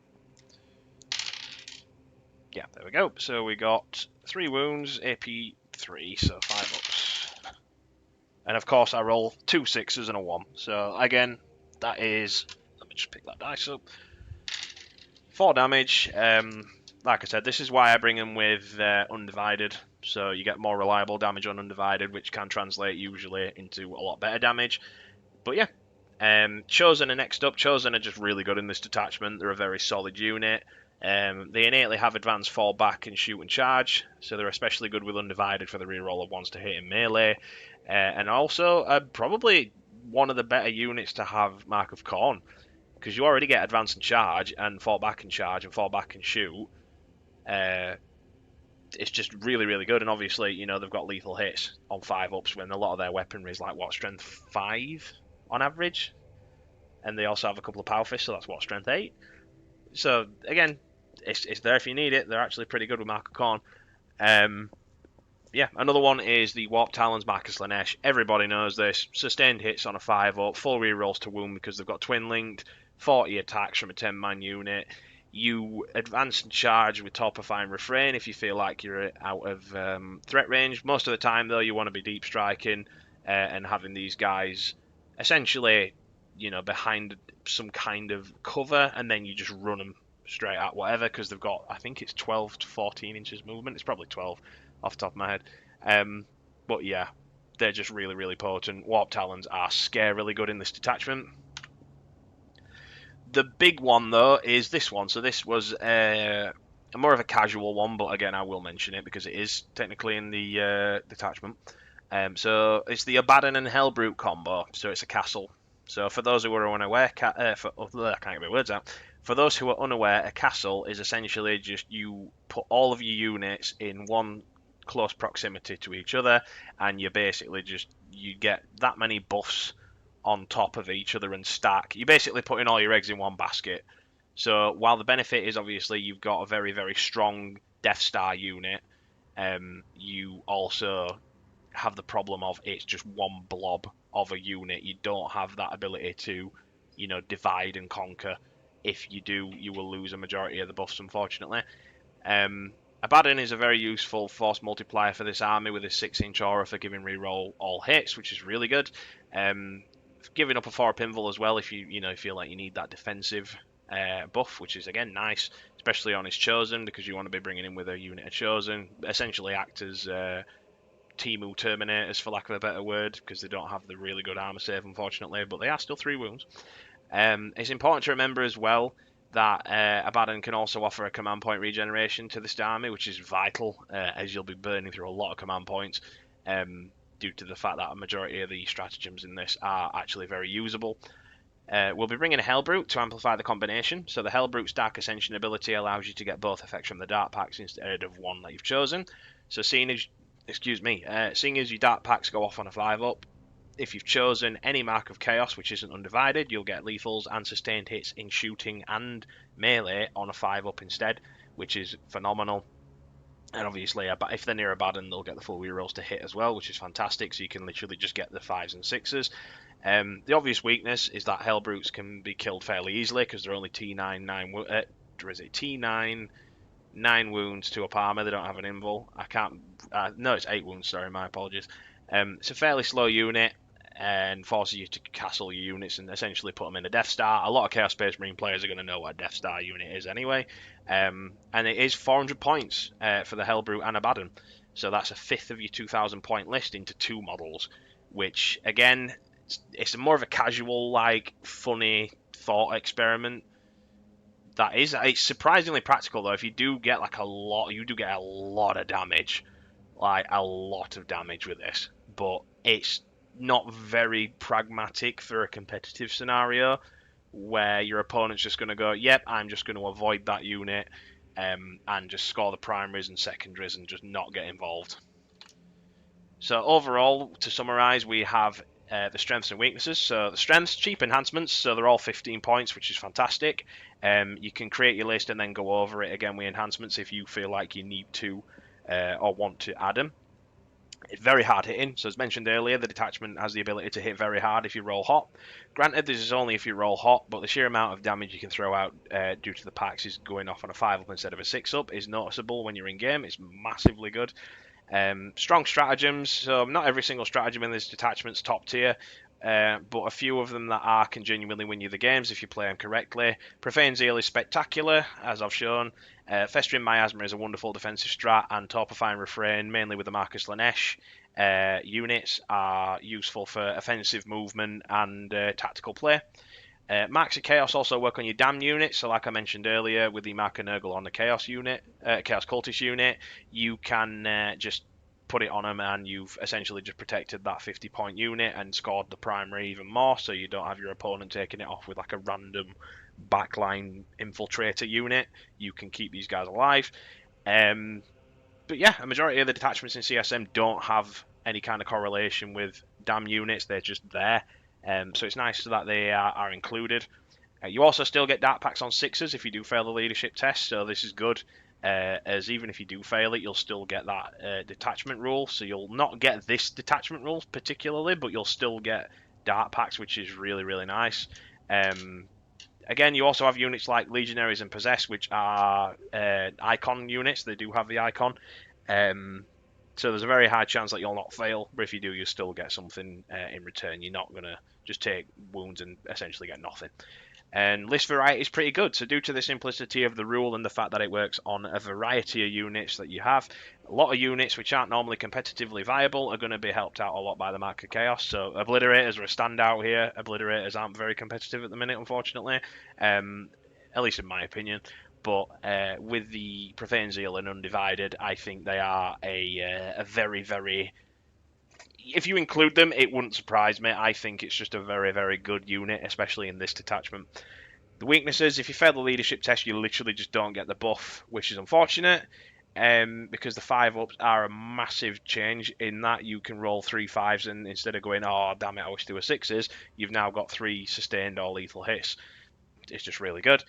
Yeah, there we go. So we got 3 wounds, AP 3, so 5 ups. And of course I roll 2 6s and a 1. So again, that is, let me just pick that dice up. 4 damage. Like I said, this is why I bring them with Undivided. So you get more reliable damage on Undivided, which can translate usually into a lot better damage. But yeah, Chosen are next up. Chosen are just really good in this detachment. They're a very solid unit. They innately have advanced fall back and shoot and charge, so they're especially good with Undivided for the reroll of ones to hit in melee. And also, probably one of the better units to have Mark of Khorne, because you already get advance and charge, and fall back and charge, and fall back and shoot. It's just really, really good. And obviously, you know, they've got lethal hits on 5 ups when a lot of their weaponry is like, what, strength 5 on average? And they also have a couple of power fists, so that's what, strength 8? So, again, it's there if you need it. They're actually pretty good with Mark of Khorne. Yeah, another one is the Warp Talons Marcus Lanesh. Everybody knows this. Sustained hits on a 5 up, full rerolls to wound because they've got twin linked, 40 attacks from a 10-man unit. You advance and charge with Torpifying Refrain if you feel like you're out of threat range. Most of the time, though, you want to be deep striking and having these guys essentially, you know, behind some kind of cover, and then you just run them straight at whatever because they've got, I think it's 12 to 14 inches movement. It's probably 12 off the top of my head. But yeah, they're just really, really potent. Warp Talons are scarily good in this detachment. The big one, though, is this one. So this was more of a casual one, but again, I will mention it because it is technically in the detachment. So it's the Abaddon and Helbrute combo. So it's a castle. So for those who are unaware, I can't get my words out. For those who are unaware, a castle is essentially just you put all of your units in one close proximity to each other, and you basically just you get that many buffs on top of each other and stack. You're basically putting all your eggs in one basket. So while the benefit is obviously you've got a very, very strong Death Star unit, you also have the problem of it's just one blob of a unit. You don't have that ability to, you know, divide and conquer. If you do, you will lose a majority of the buffs, unfortunately. Abaddon is a very useful force multiplier for this army with his 6-inch aura for giving reroll all hits, which is really good. Giving up a 4 pinval as well if you feel like you need that defensive buff, which is again nice, especially on his Chosen, because you want to be bringing in with a unit of Chosen, essentially act as Timu Terminators, for lack of a better word, because they don't have the really good armor save, unfortunately, but they are still 3 wounds. It's important to remember as well that Abaddon can also offer a command point regeneration to this army, which is vital, as you'll be burning through a lot of command points, due to the fact that a majority of the stratagems in this are actually very usable. We'll be bringing a Helbrute to amplify the combination. So the Helbrute's Dark Ascension ability allows you to get both effects from the Dark Packs instead of one that you've chosen. So seeing as your Dark Packs go off on a 5 up, if you've chosen any Mark of Chaos, which isn't Undivided, you'll get lethals and sustained hits in shooting and melee on a 5 up instead, which is phenomenal. And obviously, if they're near Abaddon, they'll get the full rerolls to hit as well, which is fantastic, so you can literally just get the 5s and 6s. The obvious weakness is that Helbrutes can be killed fairly easily, because they're only T9, 9 wounds to up armor. They don't have an invul. No, it's 8 wounds, sorry, my apologies. It's a fairly slow unit, and forces you to castle your units and essentially put them in a Death Star. A lot of Chaos Space Marine players are going to know what a Death Star unit is anyway. And it is 400 points for the Helbrute and Abaddon. So that's a fifth of your 2,000 point list into 2 models, which, again, it's more of a casual, like, funny thought experiment. It's surprisingly practical, though. If you do get, you do get a lot of damage. Like, a lot of damage with this. But it's not very pragmatic for a competitive scenario where your opponent's just going to go, yep, I'm just going to avoid that unit and just score the primaries and secondaries and just not get involved. So overall, to summarise, we have the strengths and weaknesses. So the strengths, cheap enhancements, so they're all 15 points, which is fantastic. You can create your list and then go over it again with enhancements if you feel like you need to or want to add them. It's very hard hitting, so as mentioned earlier, the detachment has the ability to hit very hard if you roll hot. Granted, this is only if you roll hot, but the sheer amount of damage you can throw out due to the packs is going off on a 5 up instead of a 6 up is noticeable when you're in game. It's massively good. Strong stratagems, so not every single stratagem in this detachment's top tier, but a few of them that are can genuinely win you the games if you play them correctly. Profane Zeal is spectacular, as I've shown. Festering Miasma is a wonderful defensive strat, and Torpifying Refrain, mainly with the Marcus Lanesh units, are useful for offensive movement and tactical play. Marks of Chaos also work on your damn units, so like I mentioned earlier, with the Mark of Nurgle on the Chaos unit, Chaos Cultist unit, you can just put it on them and you've essentially just protected that 50-point unit and scored the primary even more, so you don't have your opponent taking it off with like a random backline infiltrator unit. You can keep these guys alive. But yeah, a majority of the detachments in CSM don't have any kind of correlation with damn units, they're just there. So it's nice that they are included. You also still get dark packs on sixes if you do fail the leadership test, so this is good. As even if you do fail it, you'll still get that detachment rule. So you'll not get this detachment rule particularly, but you'll still get dark packs, which is really, really nice. Again, you also have units like Legionaries and Possess, which are icon units. They do have the icon. So there's a very high chance that you'll not fail, but if you do, you still get something in return. You're not going to just take wounds and essentially get nothing. And list variety is pretty good. So due to the simplicity of the rule and the fact that it works on a variety of units that you have, a lot of units which aren't normally competitively viable are going to be helped out a lot by the Mark of Chaos. So Obliterators are a standout here. Obliterators aren't very competitive at the minute, unfortunately, at least in my opinion. But with the Profane Zeal and Undivided, I think they are a very, very... If you include them, it wouldn't surprise me. I think it's just a very, very good unit, especially in this detachment. The weaknesses, if you fail the leadership test, you literally just don't get the buff, which is unfortunate, because the 5-ups are a massive change in that you can roll 3 5s, and instead of going, oh, damn it, I wish there were 6s, you've now got 3 sustained or lethal hits. It's just really good.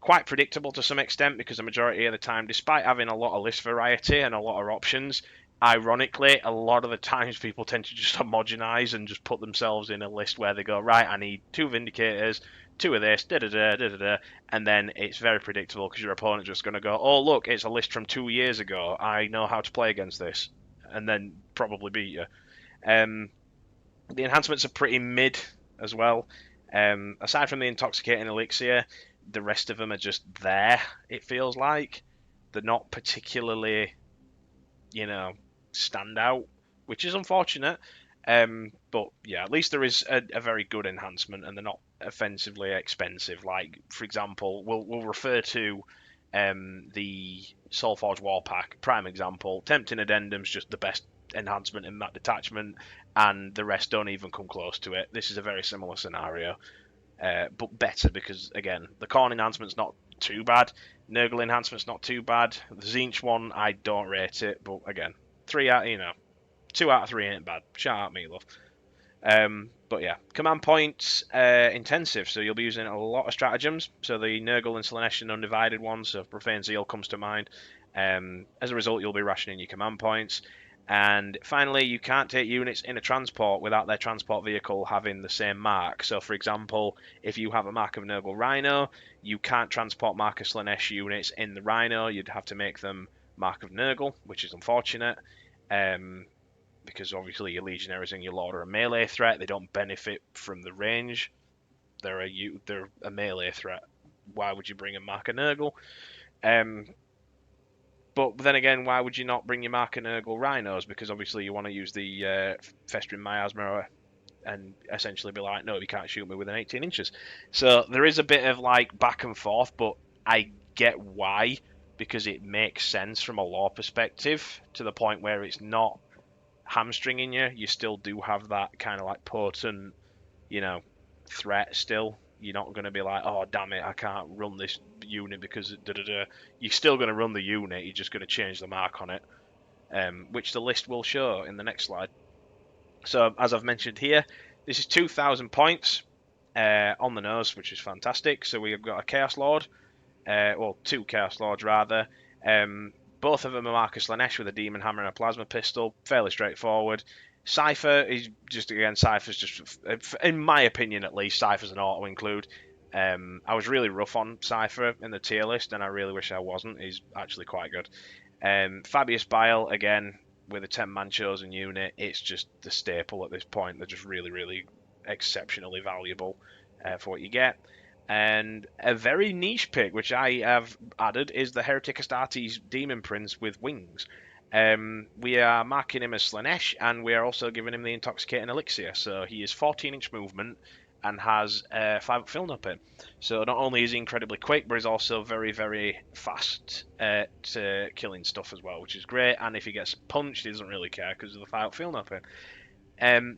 Quite predictable to some extent, because the majority of the time, despite having a lot of list variety and a lot of options, ironically, a lot of the times people tend to just homogenize and just put themselves in a list where they go, right, I need 2 Vindicators, 2 of this, da-da-da, da-da-da, and then it's very predictable because your opponent's just going to go, oh, look, it's a list from 2 years ago, I know how to play against this, and then probably beat you. The enhancements are pretty mid as well. Aside from the Intoxicating Elixir, the rest of them are just there, it feels like. They're not particularly, stand out, which is unfortunate. But yeah, at least there is a very good enhancement, and they're not offensively expensive. Like, for example, we'll refer to the Soulforge Warpack, prime example. Tempting Addendum's just the best enhancement in that detachment, and the rest don't even come close to it. This is a very similar scenario, but better because, again, the Khorne enhancement's not too bad. Nurgle enhancement's not too bad. The Tzeentch one, I don't rate it, but again, 2 out of 3 ain't bad. Shout out me, love. But yeah, command points intensive, so you'll be using a lot of stratagems. So the Nurgle and Slaanesh and Undivided ones, so Profane Zeal comes to mind. As a result, you'll be rationing your command points. And finally, you can't take units in a transport without their transport vehicle having the same mark. So, for example, if you have a Mark of Nurgle Rhino, you can't transport Marcus Slaanesh units in the Rhino. You'd have to make them Mark of Nurgle, which is unfortunate. Because obviously your Legionaries and your Lord are a melee threat. They don't benefit from the range. They're a melee threat. Why would you bring a Mark of Nurgle? But then again, why would you not bring your Mark of Nurgle Rhinos? Because obviously you want to use the Festering Miasma and essentially be like, no, you can't shoot me within 18 inches. So there is a bit of like back and forth, but I get why, because it makes sense from a lore perspective to the point where it's not hamstringing you. You still do have that kind of like potent, threat still. You're not going to be like, oh, damn it, I can't run this unit because da-da-da. You're still going to run the unit, you're just going to change the mark on it. which the list will show in the next slide. So, as I've mentioned here, this is 2,000 points on the nose, which is fantastic. So we've got a Chaos Lord, well, two Chaos Lords rather. Both of them are Marcus Lanesh with a Demon Hammer and a Plasma Pistol. Fairly straightforward. Cypher is just, again, Cypher's just, in my opinion at least, Cypher's an auto-include. I was really rough on Cypher in the tier list, and I really wish I wasn't. He's actually quite good. Fabius Bile, again, with a 10-man chosen unit, it's just the staple at this point. They're just really, really exceptionally valuable for what you get. And a very niche pick, which I have added, is the Heretic Astartes Demon Prince with wings. We are marking him as Slanesh, and we are also giving him the Intoxicating Elixir. So he is 14-inch movement and has 5 fill up in. So not only is he incredibly quick, but he's also very, very fast at killing stuff as well, which is great. And if he gets punched, he doesn't really care because of the 5 fill up in.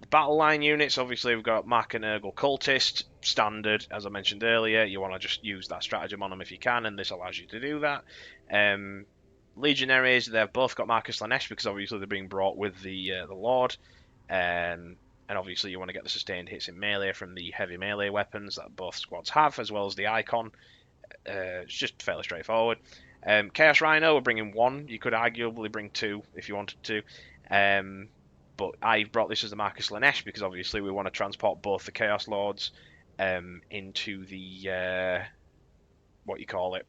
Battle line units, obviously we've got Mark and Nurgle Cultist, standard, as I mentioned earlier. You want to just use that stratagem on them if you can, and this allows you to do that. Legionaries, they've both got Marcus Lanesh because obviously they're being brought with the Lord. And obviously you want to get the sustained hits in melee from the heavy melee weapons that both squads have, as well as the icon. It's just fairly straightforward. Chaos Rhino, we're bringing 1. You could arguably bring 2 if you wanted to. But I brought this as the Marcus Lanesh because obviously we want to transport both the Chaos Lords into the what you call it,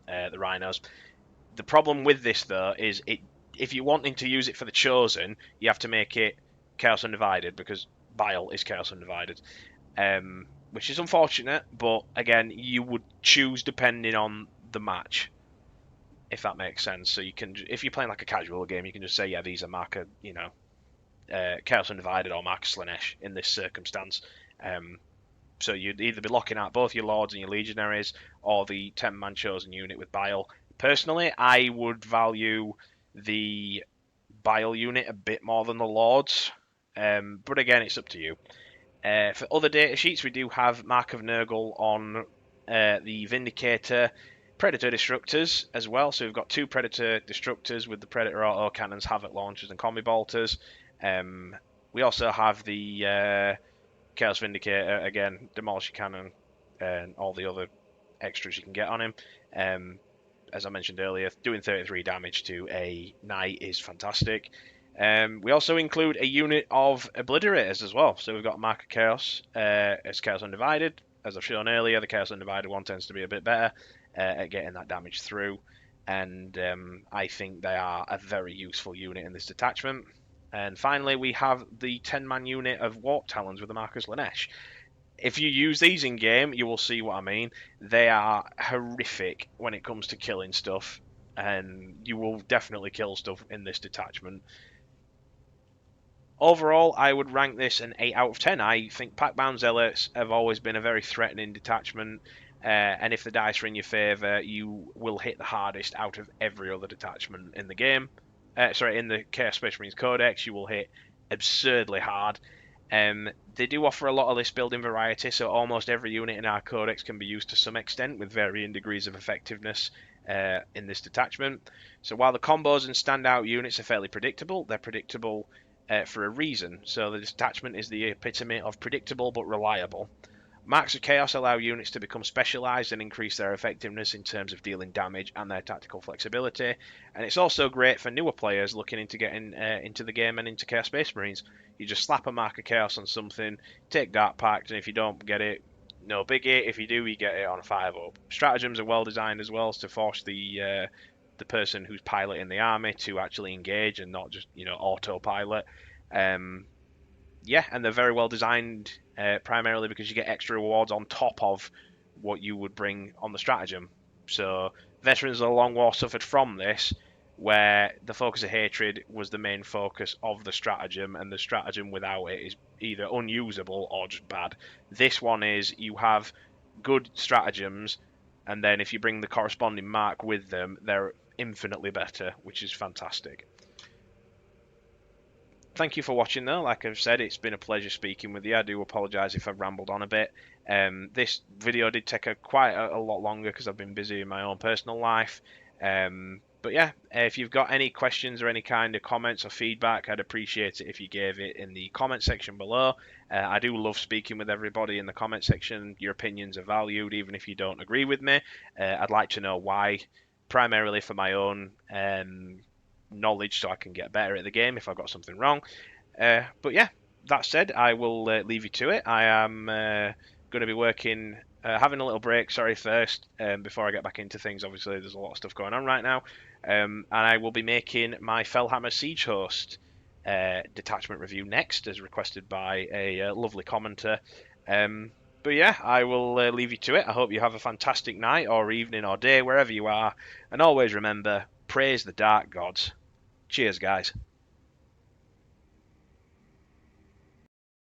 the Rhinos. The problem with this though is if you're wanting to use it for the Chosen, you have to make it Chaos Undivided because Bile is Chaos Undivided, which is unfortunate. But again, you would choose depending on the match, if that makes sense. So you can, if you're playing like a casual game, you can just say, yeah, these are Marca, Chaos Undivided or Marcus Slanesh in this circumstance. So you'd either be locking out both your Lords and your Legionaries or the 10-man chosen unit with Bile. Personally, I would value the Bile unit a bit more than the Lords. But again, it's up to you. For other data sheets, we do have Mark of Nurgle on the Vindicator Predator Destructors as well. So we've got 2 Predator Destructors with the Predator Auto Cannons, Havoc Launchers, and Combi Bolters. We also have the Chaos Vindicator, again, Demolisher Cannon, and all the other extras you can get on him. As I mentioned earlier, doing 33 damage to a Knight is fantastic. We also include a unit of Obliterators as well. So we've got Mark of Chaos as Chaos Undivided. As I've shown earlier, the Chaos Undivided one tends to be a bit better at getting that damage through. And I think they are a very useful unit in this detachment. And finally, we have the 10-man unit of Warp Talons with the Marcus Lanesh. If you use these in game, you will see what I mean. They are horrific when it comes to killing stuff, and you will definitely kill stuff in this detachment. Overall, I would rank this an 8 out of 10. I think Pactbound Zealots have always been a very threatening detachment, and if the dice are in your favour, you will hit the hardest out of every other detachment in the game. In the Chaos Space Marines Codex, you will hit absurdly hard. They do offer a lot of list building variety, so almost every unit in our Codex can be used to some extent with varying degrees of effectiveness in this detachment. So while the combos and standout units are fairly predictable, they're predictable for a reason. So the detachment is the epitome of predictable but reliable. Marks of Chaos allow units to become specialised and increase their effectiveness in terms of dealing damage and their tactical flexibility. And it's also great for newer players looking into getting into the game and into Chaos Space Marines. You just slap a Mark of Chaos on something, take Dark Pact, and if you don't get it, no biggie. If you do, you get it on a 5-up. Stratagems are well designed as well to force the person who's piloting the army to actually engage and not just autopilot. And they're very well designed primarily because you get extra rewards on top of what you would bring on the stratagem. So Veterans of the Long War suffered from this, where the Focus of Hatred was the main focus of the stratagem, and the stratagem without it is either unusable or just bad. This one is, you have good stratagems, and then if you bring the corresponding mark with them, they're infinitely better, which is fantastic. Thank you for watching though. Like I've said, it's been a pleasure speaking with you. I do apologise if I've rambled on a bit. This video did take quite a lot longer because I've been busy in my own personal life. But yeah, if you've got any questions or any kind of comments or feedback, I'd appreciate it if you gave it in the comment section below. I do love speaking with everybody in the comment section. Your opinions are valued, even if you don't agree with me. I'd like to know why, primarily for my own knowledge, so I can get better at the game if I've got something wrong. But yeah, that said, I will leave you to it. I am going to be working, having a little break, sorry, first, before I get back into things. Obviously, there's a lot of stuff going on right now. And I will be making my Fellhammer Siege Host detachment review next, as requested by a lovely commenter. But yeah, I will leave you to it. I hope you have a fantastic night or evening or day, wherever you are. And always remember, praise the dark gods. Cheers, guys.